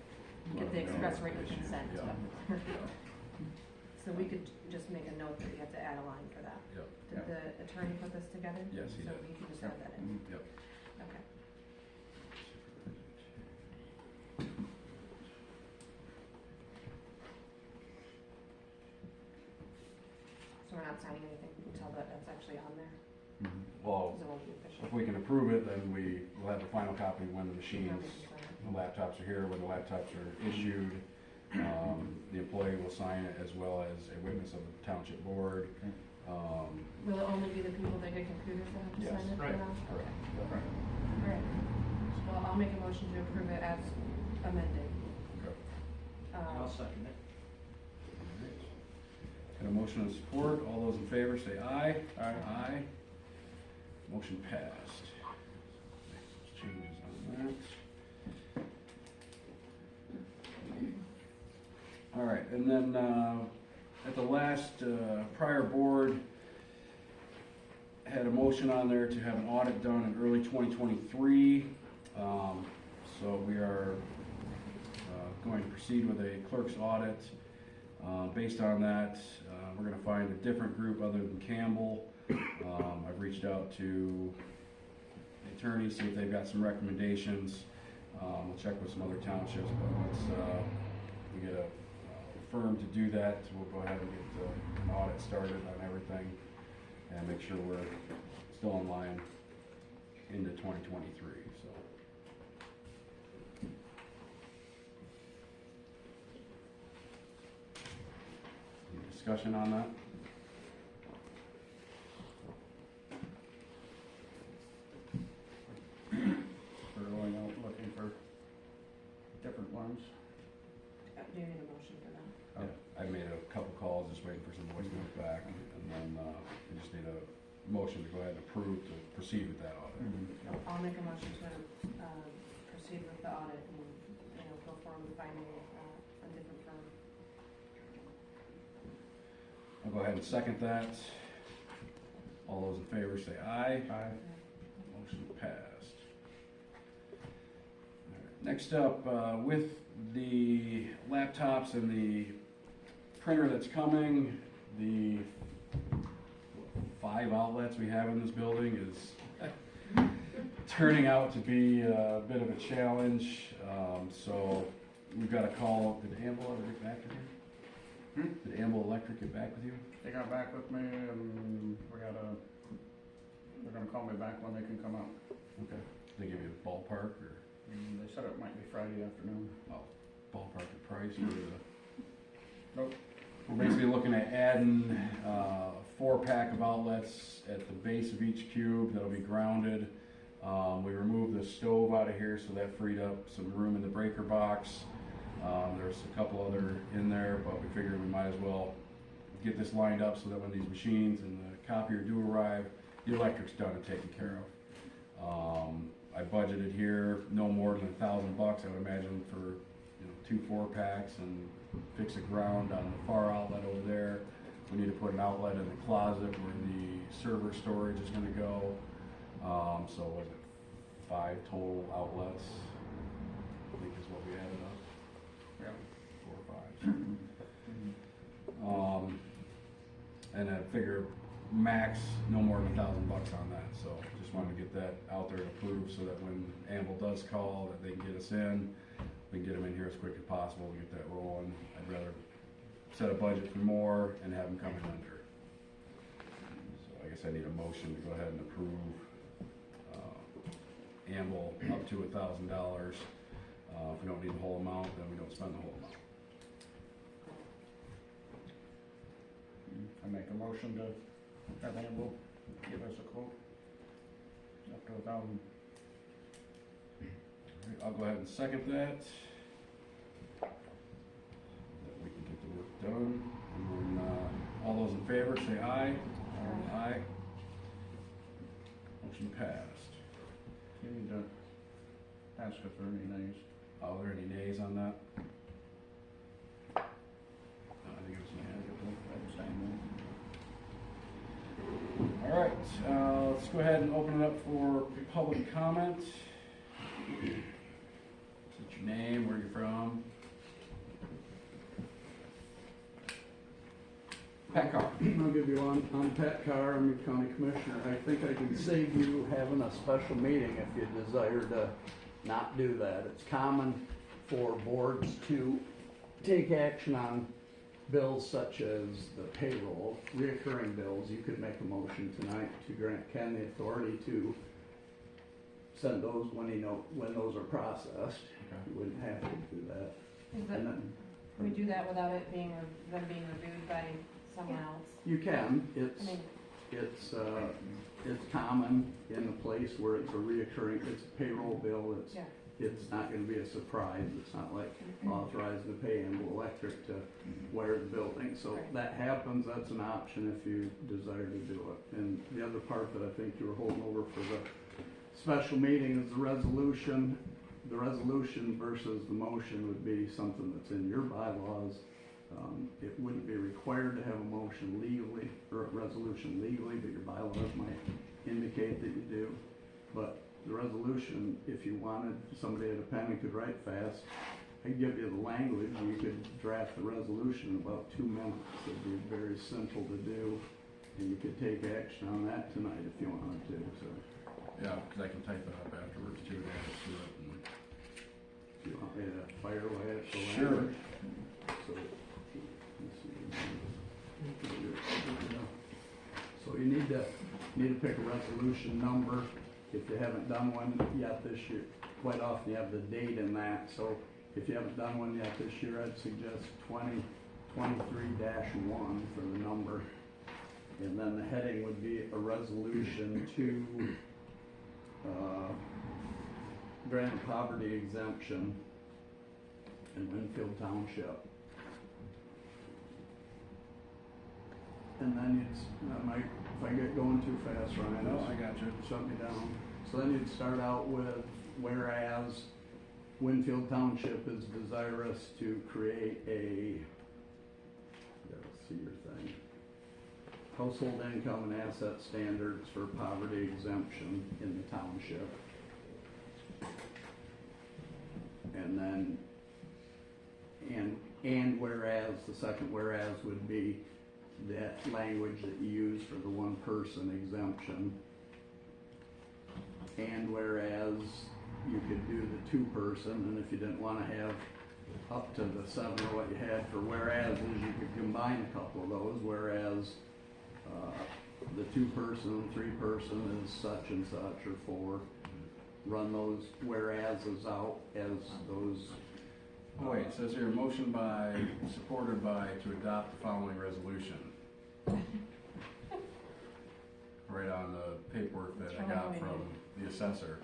get the express written consent. Yeah. So we could just make a note that we have to add a line for that. Yep, Did the attorney put this together? Yes, he So did. we can just add that in. yep. Okay. we're not signing anything until that's actually on there, Well, because it won't be official. if we can approve it, then we will have the final copy when the machines, Nobody can sign it. the laptops are here, when the laptops are issued. The employee will sign it as well as a witness of the township board. Will it only be the people that get computers that have to Yes. sign it? Right. for now? Correct. Alright. Well, I'll make a motion to approve it as amended. Okay. I'll second it. Got a motion and support. All those in favor say aye. Aye. Aye. Motion passed. Make some changes on that. All right, and then at the last prior board had a motion on there to have an audit done in early 2023. So we are going to proceed with a clerk's audit. Based on that, we're going to find a different group other than Campbell. I've reached out to the attorneys, see if they've got some recommendations. We'll check with some other townships, but once we get a firm to do that, we'll go ahead and get an audit started on everything and make sure we're still in line into 2023. So. Any discussion on that? We're going out looking for different ones. Do you need a motion for that? I made a couple calls, just waiting for some voicemails back, and then we just need a motion to go ahead and approve to proceed with that audit. I'll make a motion to proceed with the audit and, go forward with finding a different firm. I'll go ahead and second that. All those in favor say aye. Aye. Motion passed. All right, next up, with the laptops and the printer that's coming, the 5 outlets we have in this building is turning out to be a bit of a challenge. So we've got a call. Did Amble ever get back with you? Did Amble Electric get back with you? They got back with me and they're gonna call me back when they can come out. Okay. Did they give you a ballpark or They said it might be Friday afternoon. ballpark of price for the? Nope. We're basically looking at adding 4-pack of outlets at the base of each cube that'll be grounded. We removed the stove out of here, so that freed up some room in the breaker box. There's a couple other in there, but we figured we might as well get this lined up so that when these machines and the copier do arrive, the electric's done and taken care of. I budgeted here no more than $1,000, I would imagine, for 2 4-packs and fix a ground on the far outlet over there. We need to put an outlet in the closet where the server storage is going to go. So was it 5 total outlets? I think is what we added up. Yeah. 4 or 5. And I figure max no more than $1,000 on that. So just wanted to get that out there to prove so that when Amble does call, that they can get us in. We can get them in here as quick as possible to get that rolling. I'd rather set a budget for more and have them come in under. So I guess I need a motion to go ahead and approve Amble up to $1,000. If we don't need the whole amount, then we don't spend the whole amount. I make a motion to have Amble give us a quote up to 1,000. All right, I'll go ahead and second that. That we can get the work done. And then all those in favor say aye. Aye. Motion passed. You need to ask if there are any nays. Are there any nays on that? I think it was unanimous. All right, let's go ahead and open it up for public comment. State your name, where you're from. Pat Carr. I'll give you one. I'm Pat Carr, I'm your county commissioner. I think I can save you having a special meeting if you desire to not do that. It's common for boards to take action on bills such as the payroll, reoccurring bills, you could make a motion tonight to grant Ken the authority to send those when those are processed. You wouldn't have to do that. Is that, And then, can we do that without it being, them being reviewed by someone else? you can, I mean, it's common in a place where it's a reoccurring, it's a payroll bill, yeah. it's not gonna be a surprise, it's not like authorizing to pay Amble Electric to wire the building, so Right. that happens, that's an option if you desire to do it. And the other part that I think you were holding over for the special meeting is the resolution. The resolution versus the motion would be something that's in your bylaws. It wouldn't be required to have a motion legally, or a resolution legally, but your bylaws might indicate that you do. But the resolution, if you wanted, somebody at a pen who could write fast, I'd give you the language, and you could draft the resolution in about 2 minutes. It'd be very simple to do, and you could take action on that tonight if you wanted to, so. Yeah, because I can type it up afterwards too, to add it to it. Do you want me to fire away at the Sure. language? So, let's see. So you need to pick a resolution number. If you haven't done one yet this year, quite often you have the date in that. So if you haven't done one yet this year, I'd suggest 2023-1 for the number. And then the heading would be a resolution to grant a poverty exemption in Winfield Township. And then if I get going too fast, Ryan, No, I got you. shut me down. So then you'd start out with, whereas Winfield Township is desirous to create a, gotta see your thing, household income and asset standards for poverty exemption in the township. And then, and whereas, the second whereas would be that language that you use for the one person exemption. And whereas you could do the two person, and if you didn't wanna have up to the 7 or what you had for whereas, you could combine a couple of those, whereas the 2 person, 3 person is such and such, or 4. Run those whereases out as those. Oh, wait, it says here, motion by, supported by, to adopt the following resolution. Right on the paperwork that I got from the assessor.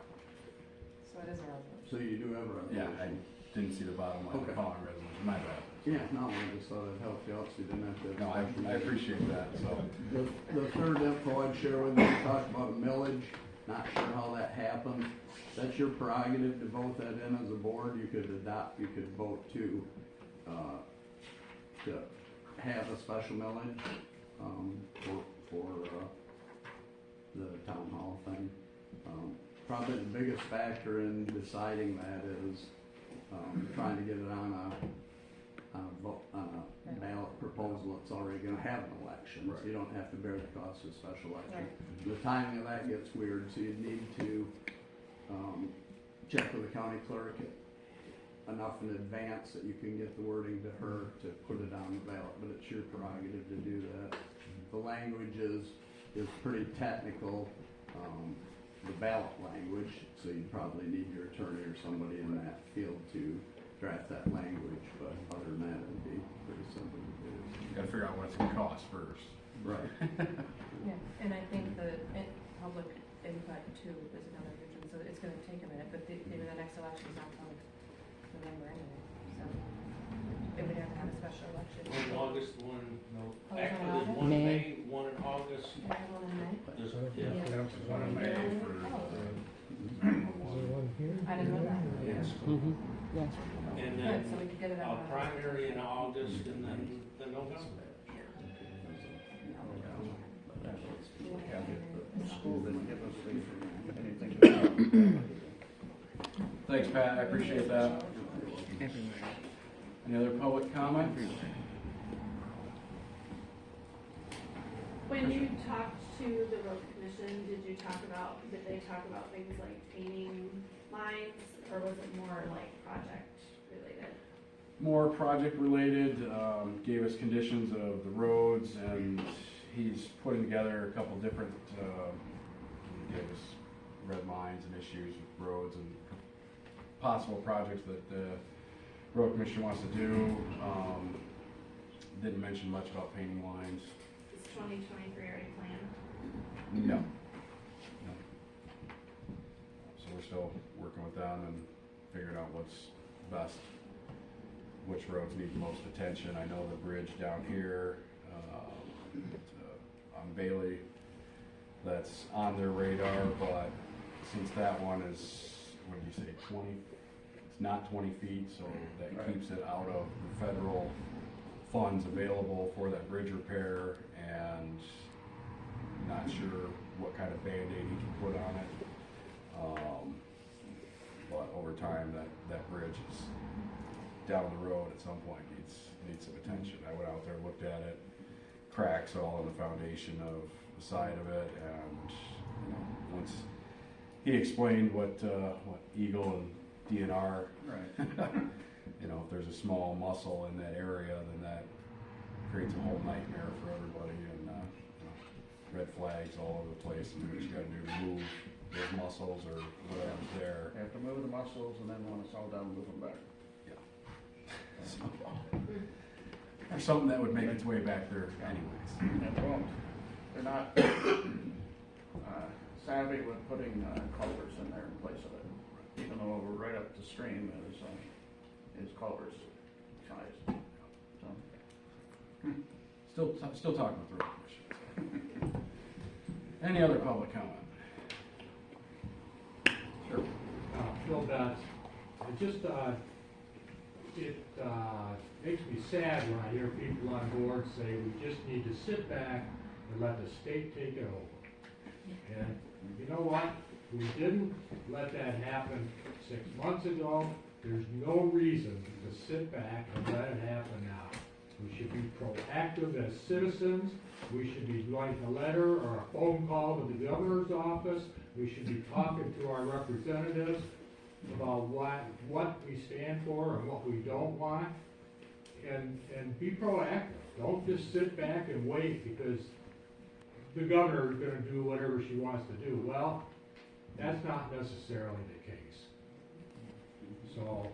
So it is a resolution. So you do have a Yeah, resolution? I didn't see the bottom line of the Okay. following resolution, my bad. Yeah, no, I just thought it'd help you out so you didn't have to. No, I appreciate that, so. The third info I'd share with you, we talked about a millage, not sure how that happened. That's your prerogative to vote that in as a board. You could vote to have a special millage, for the town hall thing. Probably the biggest factor in deciding that is, trying to get it on a ballot proposal that's already gonna have an election, so you don't have to bear the cost of a special election. The timing of that gets weird, so you'd need to, check with the county clerk enough in advance that you can get the wording to her to put it on the ballot, but it's your prerogative to do that. The language is pretty technical, the ballot language, so you'd probably need your attorney or somebody in that field to draft that language, but other than that, it'd be pretty simple to do. You gotta figure out what it's gonna cost first. Right. Yeah, and I think the public input too is another good one, so it's gonna take a minute, but the next election's not till November anyway, so it would have to have a special election. One in August, one, no, Oh, it's actually, in there's August? one in May. May, one in August. You have one in May? There's, Yeah. yeah. One in May for Is there one here? I didn't know that. Yes. Mm-hmm, yes. And Good, then so we could get it a out. primary in August and then the November. The school didn't give us anything to do. Thanks, Pat, I appreciate that. Any other public comment? When you talked to the road commission, did they talk about things like painting lines, or was it more like project related? more project related, gave us conditions of the roads, and he's putting together a couple different, he gave us red lines and issues with roads and possible projects that the road commission wants to do. Didn't mention much about painting lines. Is 2023 already planned? No. So we're still working with them and figuring out what's best, which roads need the most attention. I know the bridge down here on Bailey, that's on their radar, but since that one is, what did you say, 20? It's not 20 feet, so that keeps it out of the federal funds available for that bridge repair, and not sure what kind of Band-Aid he can put on it. But over time, that bridge is down the road at some point, needs some attention. I went out there, looked at it, cracks all in the foundation of the side of it, and once he explained what Eagle and DNR, if there's a small muscle in that area, then that creates a whole nightmare for everybody, and red flags all over the place, and what you gotta do, remove those muscles or whatever's there. You have to move the muscles, and then when it's all done, move them back. So, or something that would make its way back there anyways. And it won't. They're not savvy with putting culverts in there in place of it, even though we're right up the stream is culverts size. So. Still talking with the road commission. Any other public comment? Sure. Phil Betts. It makes me sad when I hear people on board say we just need to sit back and let the state take it over. And you know what? We didn't let that happen 6 months ago. There's no reason to sit back and let it happen now. We should be proactive as citizens. We should be writing a letter or a phone call to the governor's office. We should be talking to our representatives about what we stand for and what we don't want, and be proactive. Don't just sit back and wait because the governor is going to do whatever she wants to do. Well, that's not necessarily the case. So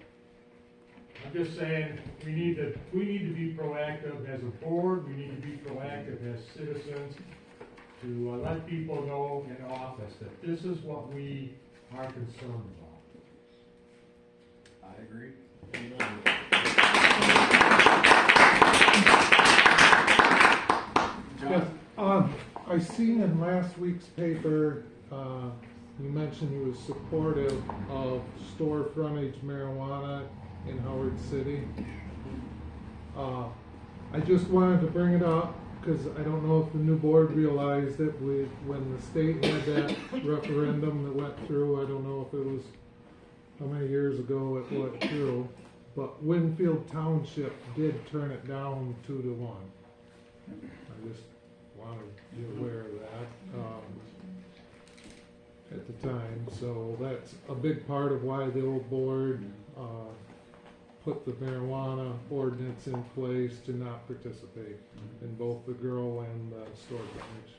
I'm just saying we need to be proactive as a board. We need to be proactive as citizens to let people know in office that this is what we are concerned about. I agree. John? I seen in last week's paper, you mentioned you was supportive of store frontage marijuana in Howard City. I just wanted to bring it up because I don't know if the new board realized it when the state had that referendum that went through. I don't know if it was how many years ago it went through, but Winfield Township did turn it down 2-1. I just wanted you aware of that at the time. So that's a big part of why the old board put the marijuana ordinance in place to not participate in both the grow and the store frontage.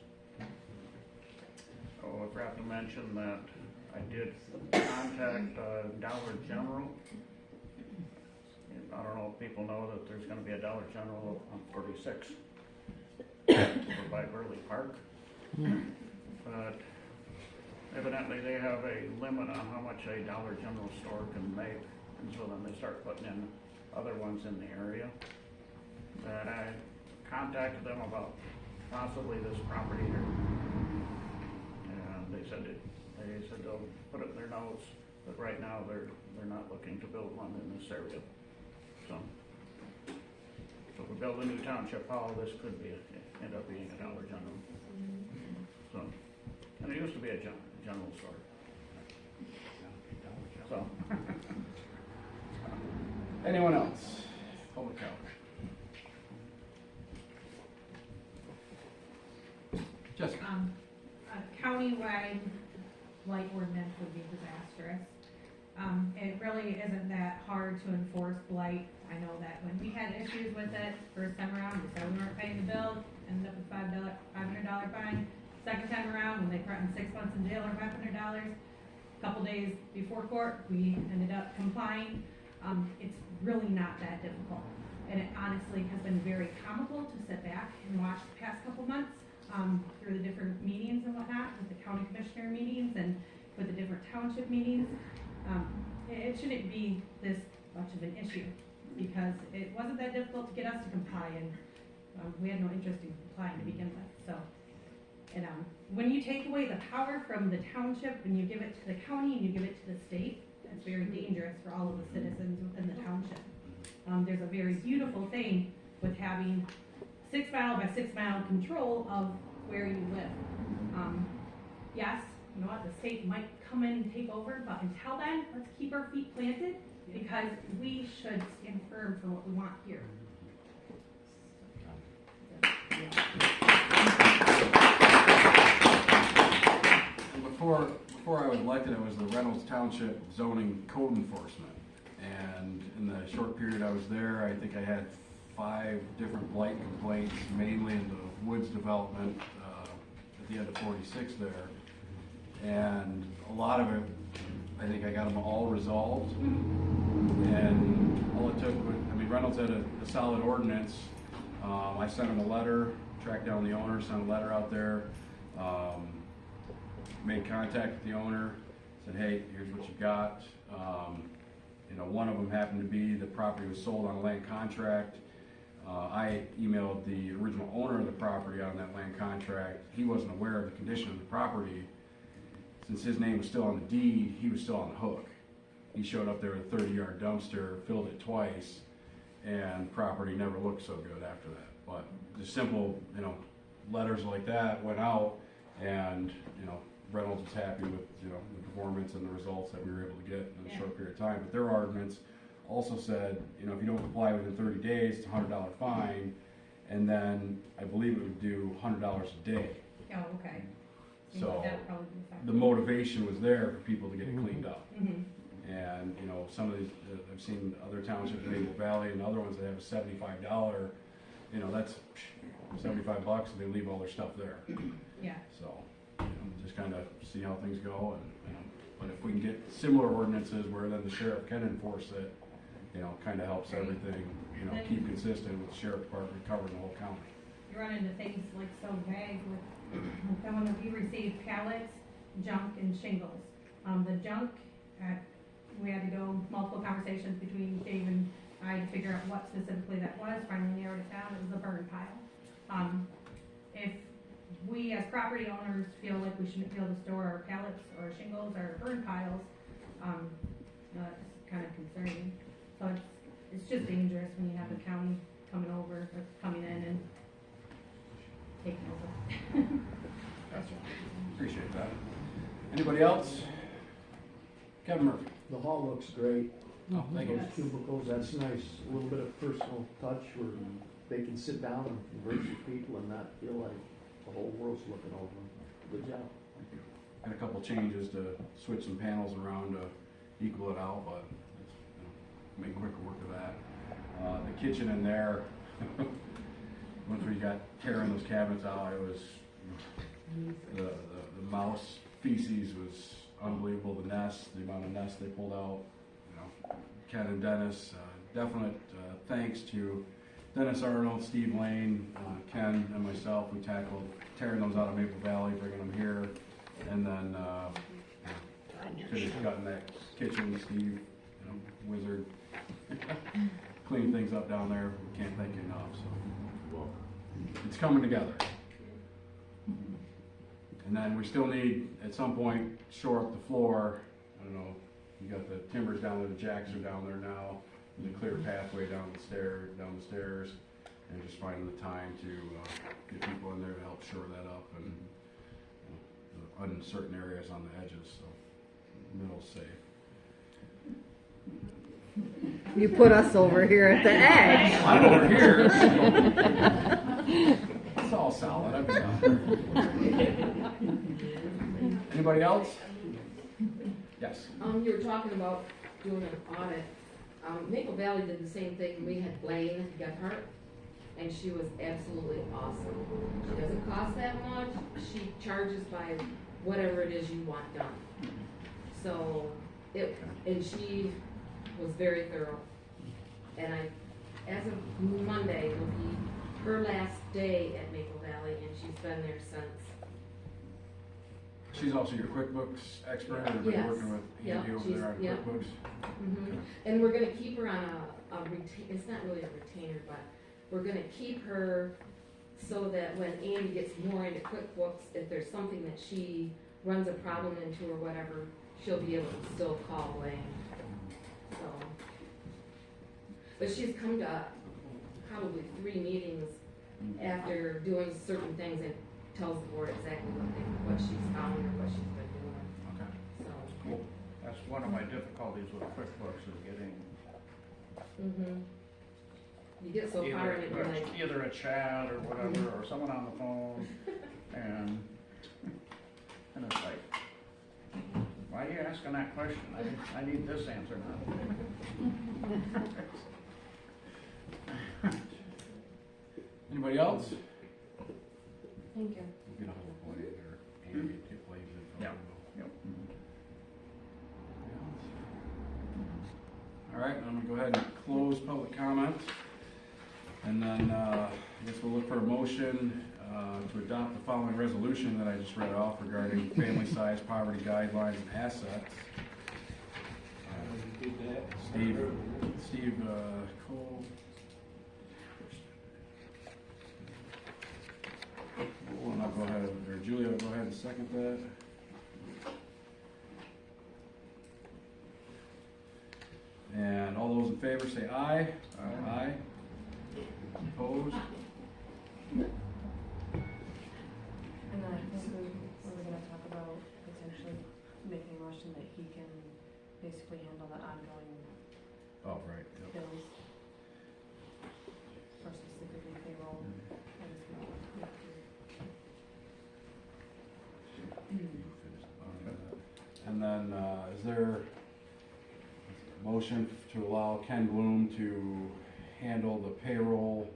Oh, I forgot to mention that I did contact Dollar General. I don't know if people know that there's going to be a Dollar General on 46 by Burley Park. But evidently they have a limit on how much a Dollar General store can make, and so then they start putting in other ones in the area. That I contacted them about possibly this property here, and they said they'll put it in their notes, but right now they're not looking to build one in this area. So if we build a new township hall, this could end up being a Dollar General. So, and it used to be a general store. So. Anyone else? Public comment. Jessica. A countywide blight ordinance would be disastrous. It really isn't that hard to enforce blight. I know that when we had issues with it, first time around, we said we weren't paying the bill, ended up with $500 fine. Second time around, when they threatened 6 months in jail or $500, a couple days before court, we ended up complying. It's really not that difficult. And it honestly has been very comical to sit back and watch the past couple months through the different meetings and whatnot, with the county commissioner meetings and with the different township meetings. It shouldn't be this much of an issue, because it wasn't that difficult to get us to comply, and we had no interest in complying to begin with. So, and when you take away the power from the township and you give it to the county and you give it to the state, it's very dangerous for all of the citizens within the township. There's a very beautiful thing with having 6 mile by 6 mile control of where you live. Yes, you know what, the state might come in and take over, but until then, let's keep our feet planted, because we should stand firm for what we want here. Before I was elected, I was the Reynolds Township zoning code enforcement. And in the short period I was there, I think I had 5 different blight complaints, mainly in the woods development at the end of 46 there. And a lot of it, I think I got them all resolved. And all it took was, I mean, Reynolds had a solid ordinance. I sent him a letter, tracked down the owner, sent a letter out there, made contact with the owner, said, hey, here's what you got. You know, one of them happened to be the property was sold on a land contract. I emailed the original owner of the property on that land contract. He wasn't aware of the condition of the property. Since his name was still on the deed, he was still on the hook. He showed up there with a 30-yard dumpster, filled it twice, and property never looked so good after that. But just simple, you know, letters like that went out, and, you know, Reynolds was happy with, you know, the performance and the results that we were able to get in a short period of time. But their ordinance also said, you know, if you don't comply within 30 days, it's a $100 fine, and then I believe it would do $100 a day. Oh, okay. So That would probably be fine. the motivation was there for people to get it cleaned up. Mhm. And, you know, some of these, I've seen other townships in Maple Valley and other ones that have a $75, you know, that's $75 and they leave all their stuff there. Yeah. So, you know, just kind of see how things go, and, you know, but if we can get similar ordinances where then the sheriff can enforce it, you know, kind of helps everything, you know, keep consistent with the sheriff department covering the whole county. You run into things like so vague with, when we receive pallets, junk, and shingles. The junk, we had to go multiple conversations between Dave and I to figure out what specifically that was. Finally narrowed it down. It was a burn pile. If we as property owners feel like we shouldn't be able to store our pallets or shingles or burn piles, that's kind of concerning. So it's just dangerous when you have the county coming over, or coming in and taking over. Gotcha. Appreciate that. Anybody else? Kevin Murphy. The hall looks great. Oh, thank you. Those cubicles, that's nice. A little bit of personal touch where they can sit down and converse with people and not feel like the whole world's looking over them. Good job. Thank you. Had a couple changes to switch some panels around to equal it out, but it's, you know, make quicker work of that. The kitchen in there, once we got tearing those cabinets out, it was, the mouse feces was unbelievable. The nest, the amount of nest they pulled out. You know, Ken and Dennis, definite thanks to Dennis Arnold, Steve Lane, Ken, and myself. We tackled tearing those out of Maple Valley, bringing them here, and then finished cutting that kitchen. Steve, you know, wizard, cleaning things up down there. We can't thank you enough. So it's coming together. And then we still need, at some point, shore up the floor. I don't know, you got the timbers down there, the jacks are down there now. There's a clear pathway down the stairs, and just finding the time to get people in there to help shore that up, and, you know, the uncertain areas on the edges, so the middle's safe. You put us over here at the edge. I'm over here. So it's all solid. I've been down there. Anybody else? Yes. You were talking about doing an audit Maple Valley did the same thing. We had Blaine Gephardt, and she was absolutely awesome. She doesn't cost that much. She charges by whatever it is you want done. So and she was very thorough. And as of Monday will be her last day at Maple Valley, and she's been there since. She's also your QuickBooks expert, or been Yes. working with Andy over there on yep. QuickBooks? And we're gonna keep her on a it's not really a retainer, but we're gonna keep her so that when Andy gets more into QuickBooks, if there's something that she runs a problem into or whatever, she'll be able to still call Blaine. So, but she's come to probably 3 meetings after doing certain things and tells the board exactly what she's found or what she's been doing. Okay. So. Cool. That's one of my difficulties with QuickBooks is getting You get so far in it, you're like. either a chat or whatever, or someone on the phone, and it's like, why are you asking that question? I need this answer now. Anybody else? Thank you. Get a hold of Blaine or Andy, get Blaine's info. Yeah. Yep. All right, I'm gonna go ahead and close public comment. And then, I guess we'll look for a motion, to adopt the following resolution that I just read off regarding family size, poverty guidelines and assets. Did that. Steve Cole. Well, I'll go ahead, or Julia will go ahead and second that. And all those in favor say aye. Aye. Opposed? And then I think we were gonna talk about potentially making a motion that he can basically handle the ongoing Oh, right. Yep. bills. Or specifically payroll. And then, is there a motion to allow Ken Bloom to handle the payroll,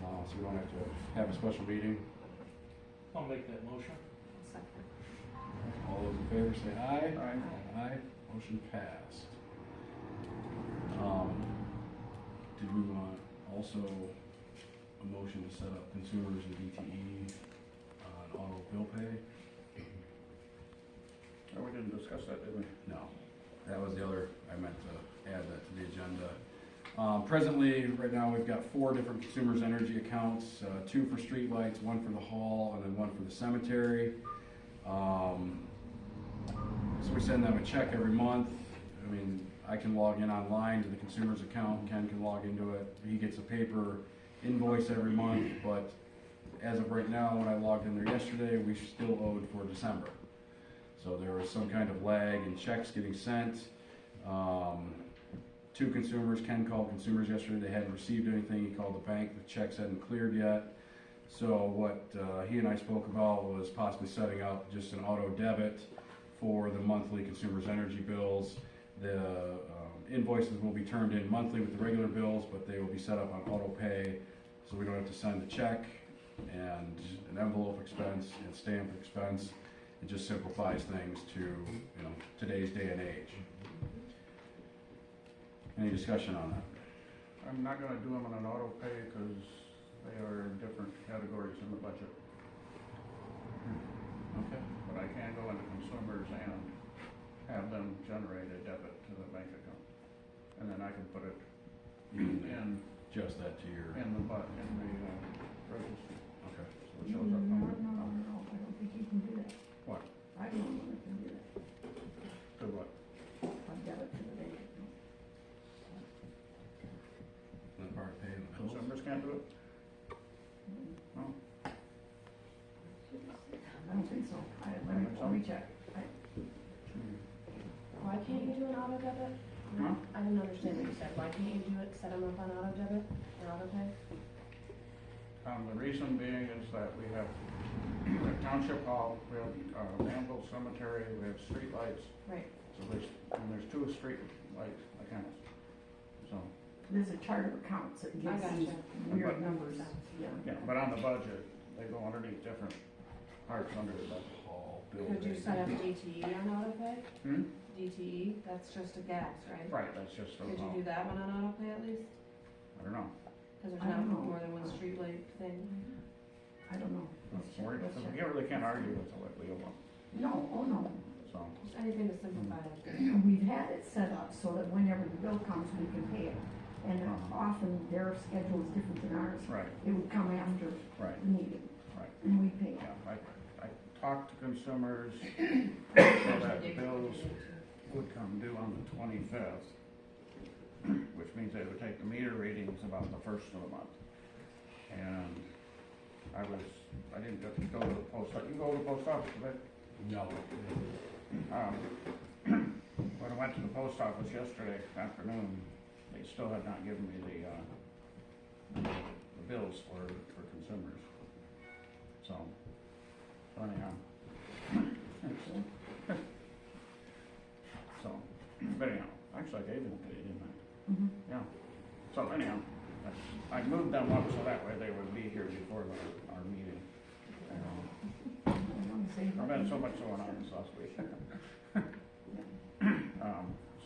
so we don't have to have a special meeting? I'll make that motion. All those in favor say aye. Aye. Aye. Motion passed. Did we want also a motion to set up consumers and DTE on auto bill pay? Oh, we didn't discuss that, did we? No, that was the other, I meant to add that to the agenda. Presently, right now, we've got 4 different consumers' energy accounts, 2 for streetlights, 1 for the hall, and then 1 for the cemetery. So we send them a check every month. I mean, I can log in online to the consumer's account, Ken can log into it. He gets a paper invoice every month, but as of right now, when I logged in there yesterday, we still owed for December. So there was some kind of lag in checks getting sent. 2 consumers, Ken called consumers yesterday, they hadn't received anything. He called the bank, the checks hadn't cleared yet. So what he and I spoke about was possibly setting up just an auto debit for the monthly consumers' energy bills. The invoices will be turned in monthly with the regular bills, but they will be set up on auto pay, so we don't have to send a check and an envelope expense and stamp expense. It just simplifies things to, today's day and age. Any discussion on that? I'm not gonna do them on an auto pay because they are in different categories in the budget. Okay. But I can go into consumers and have them generate a debit to the bank account. And then I can put it in, Just that to your. in the register. Okay. So it shows up No, on I don't think you can do that. What? I don't know if you can do that. To what? I've got it to the bank account. The part of paying the bills. Consumers can't do it? No? I don't think so. Let me check. Why can't you do an auto debit? Huh? I didn't understand what you said. Why can't you do it, set them up on auto debit or auto pay? The reason being is that we have Township Hall, we have Manville Cemetery, we have streetlights. Right. So there's 2 street light accounts. so. There's a chart of accounts that I gives gotcha. these weird But- numbers, yeah. Yeah, but on the budget, they go underneath different parts under the budget. Could you set up DTE on autopay? Hmm? DTE, that's just a gas, right? Right, that's just a, Could you do that one on autopay at least? I don't know. Cause there's I not don't know. more than one street light thing. I don't know. Let's check, let's check. You really can't argue with the Leo one, No, oh no. so. Just anything to simplify it. We've had it set up so that whenever the bill comes, we can pay it. And often their schedule is different than ours. Right, It would come after right, the meeting, right. and we pay it. Yeah, I talked to consumers, so that the bills would come due on the 25th, which means they would take the meter readings about the first of the month. And I didn't get to go to the post office. You go to the post office today? No. When I went to the post office yesterday afternoon, they still had not given me the bills for consumers. So anyhow. So, but anyhow, actually I gave them to you, didn't I? Mhm. Yeah. So anyhow, I moved them up so that way they would be here before our meeting. I've had so much going on this last week.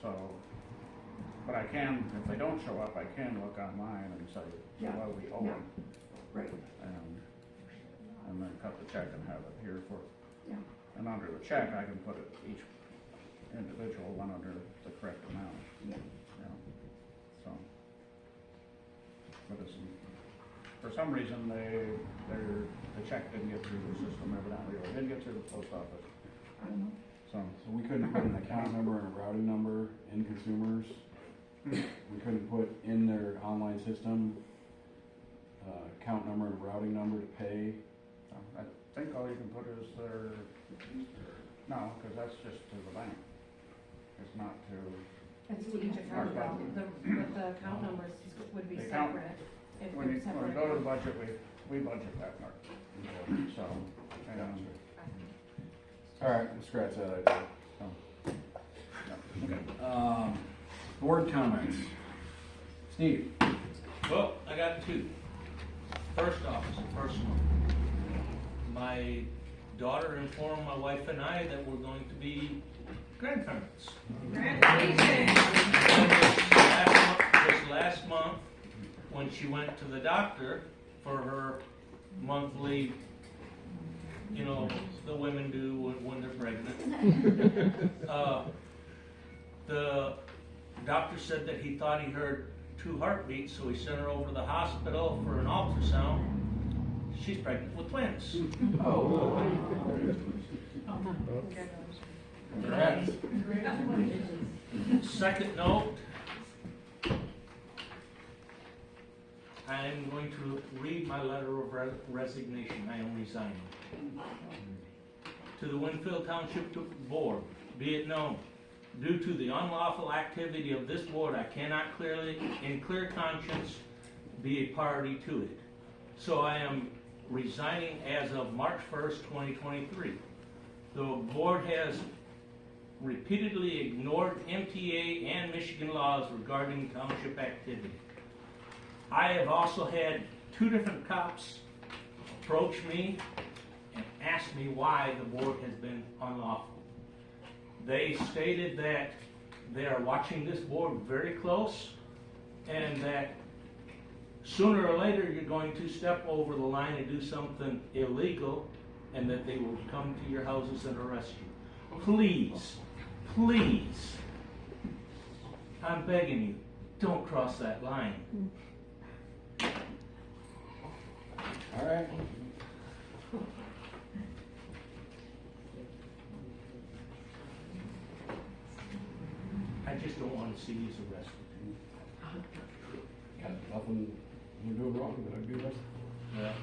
So, but I can, if they don't show up, I can look online and say, Yeah. well, we owe Yeah. them. Right, And then cut the check and have it here for, yeah. and under the check, I can put it, each individual one under the correct amount. Yeah. So. But it's, for some reason, the check didn't get through the system evidently, or it didn't get through the post office. I don't know. So, So we couldn't put an account number and a routing number in consumers. We couldn't put in their online system, account number and routing number to pay. I think all you can put is their, no, because that's just to the bank. It's not to, It's to each account though, but the account numbers would be The account- separate. If when you they're separate. go to the budget, we budget that part. So, and, All right, we'll scratch that idea. okay. Board comments. Steve? Well, I got two. First off, it's a personal. My daughter informed my wife and I that we're going to be grandparents. Congratulations. This last month, when she went to the doctor for her monthly, you know, the women do when they're pregnant, the doctor said that he thought he heard 2 heartbeats, so he sent her over to the hospital for an ultrasound. She's pregnant with twins. Oh. Congrats. Second note, I am going to read my letter of resignation. I am resigning. To the Winfield Township Board, be it known, due to the unlawful activity of this board, I cannot clearly, in clear conscience, be a party to it. So I am resigning as of March 1st, 2023. The board has repeatedly ignored MTA and Michigan laws regarding township activity. I have also had 2 different cops approach me and ask me why the board has been unlawful. They stated that they are watching this board very close and that sooner or later you're going to step over the line and do something illegal and that they will come to your houses and arrest you. Please, please, I'm begging you, don't cross that line. All right. I just don't want to see these arrested. Got nothing you're doing wrong, but I'd be arrested. Yeah.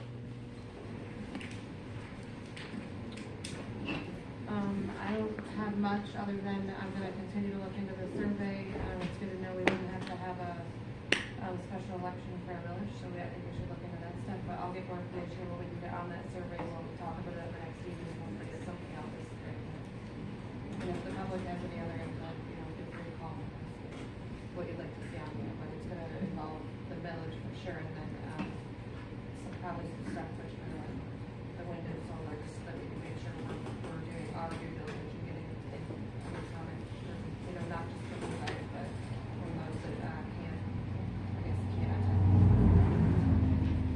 I don't have much other than I'm gonna continue to look into the survey. It's good to know we wouldn't have to have a special election for our village, so I think we should look into that stuff, but I'll get more information when we can get on that survey. We'll talk about it at the next meeting when we get something else. And if the public has any other input, feel free to call me. What you'd like to see on the budget washer and then, probably some stuff for the windows, so like, just that we can make sure we're doing our due diligence and getting any comment, you know, not just from the side, but from those that, can't, I guess, can't attend.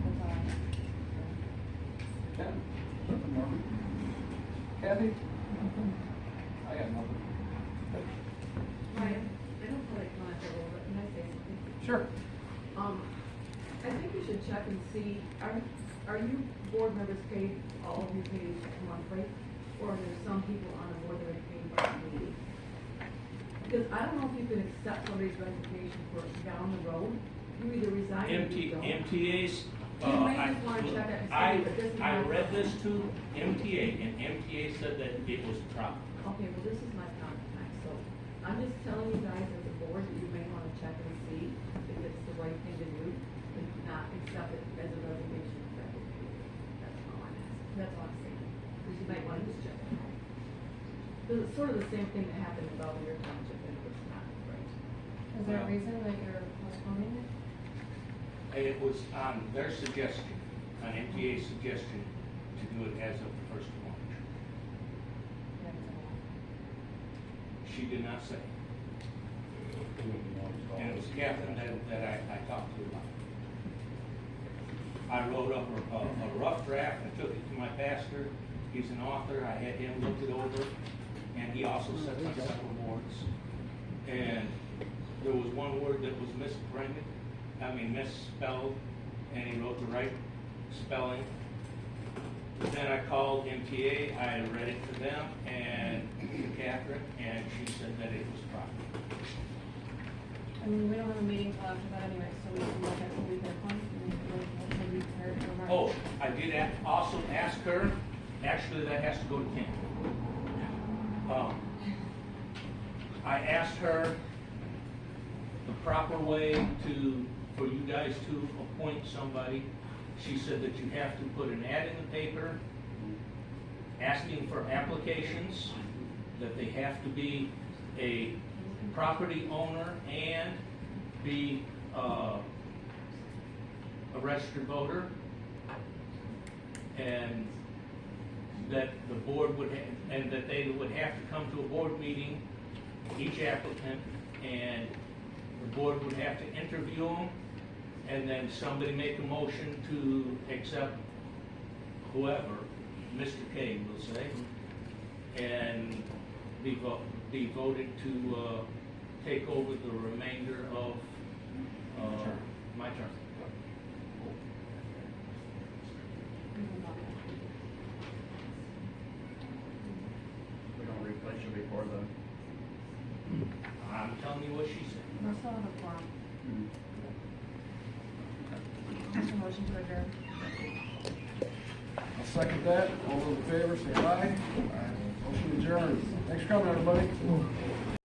That's all I have. Ken? Nothing more? Kathy? I got nothing. Ryan, I don't probably comment a little bit, can I say something? Sure. I think you should check and see, are you board members paid, all of you paid monthly? Or are there some people on the board that are paid bi-weekly? Because I don't know if you can accept somebody's resignation for down the road. You either resign or you don't. MTA's, You may just wanna check it and see, but this is I my read this comment. to MTA, and MTA said that it was proper. Okay, well, this is my comment, so I'm just telling you guys as a board that you may wanna check and see if it's the right thing to do, and not accept it as a resignation effective date. That's all I'm asking, that's all I'm saying, because you might wanna just check it out. Because it's sort of the same thing that happened in Belvedere Township, and it was not right. Is there a reason that you're postponing it? It was on their suggestion, on MTA's suggestion, to do it as of the 1st of March. She did not say. And it was Catherine that I talked to about it. I wrote up a rough draft, I took it to my pastor, he's an author, I had him look it over, and he also sits on several boards. And there was one word that was misspelled, and he wrote the right spelling. Then I called MTA, I read it to them, and to Catherine, and she said that it was proper. I mean, we don't have a meeting till after that anyway, so we can look at what we can appoint and maybe prepare for March. Oh, I did also ask her, actually that has to go to Kim. I asked her the proper way for you guys to appoint somebody. She said that you have to put an ad in the paper asking for applications, that they have to be a property owner and be a registered voter, and that the board would and that they would have to come to a board meeting, each applicant, and the board would have to interview them, and then somebody make a motion to accept whoever, Mr. K will say, and be voted to take over the remainder of my term. We don't replace you before the. I'm telling you what she said. We're still have a forum. Make a motion to adjourn. I'll second that. All those in favor, say aye. Motion adjourned. Thanks for coming, everybody.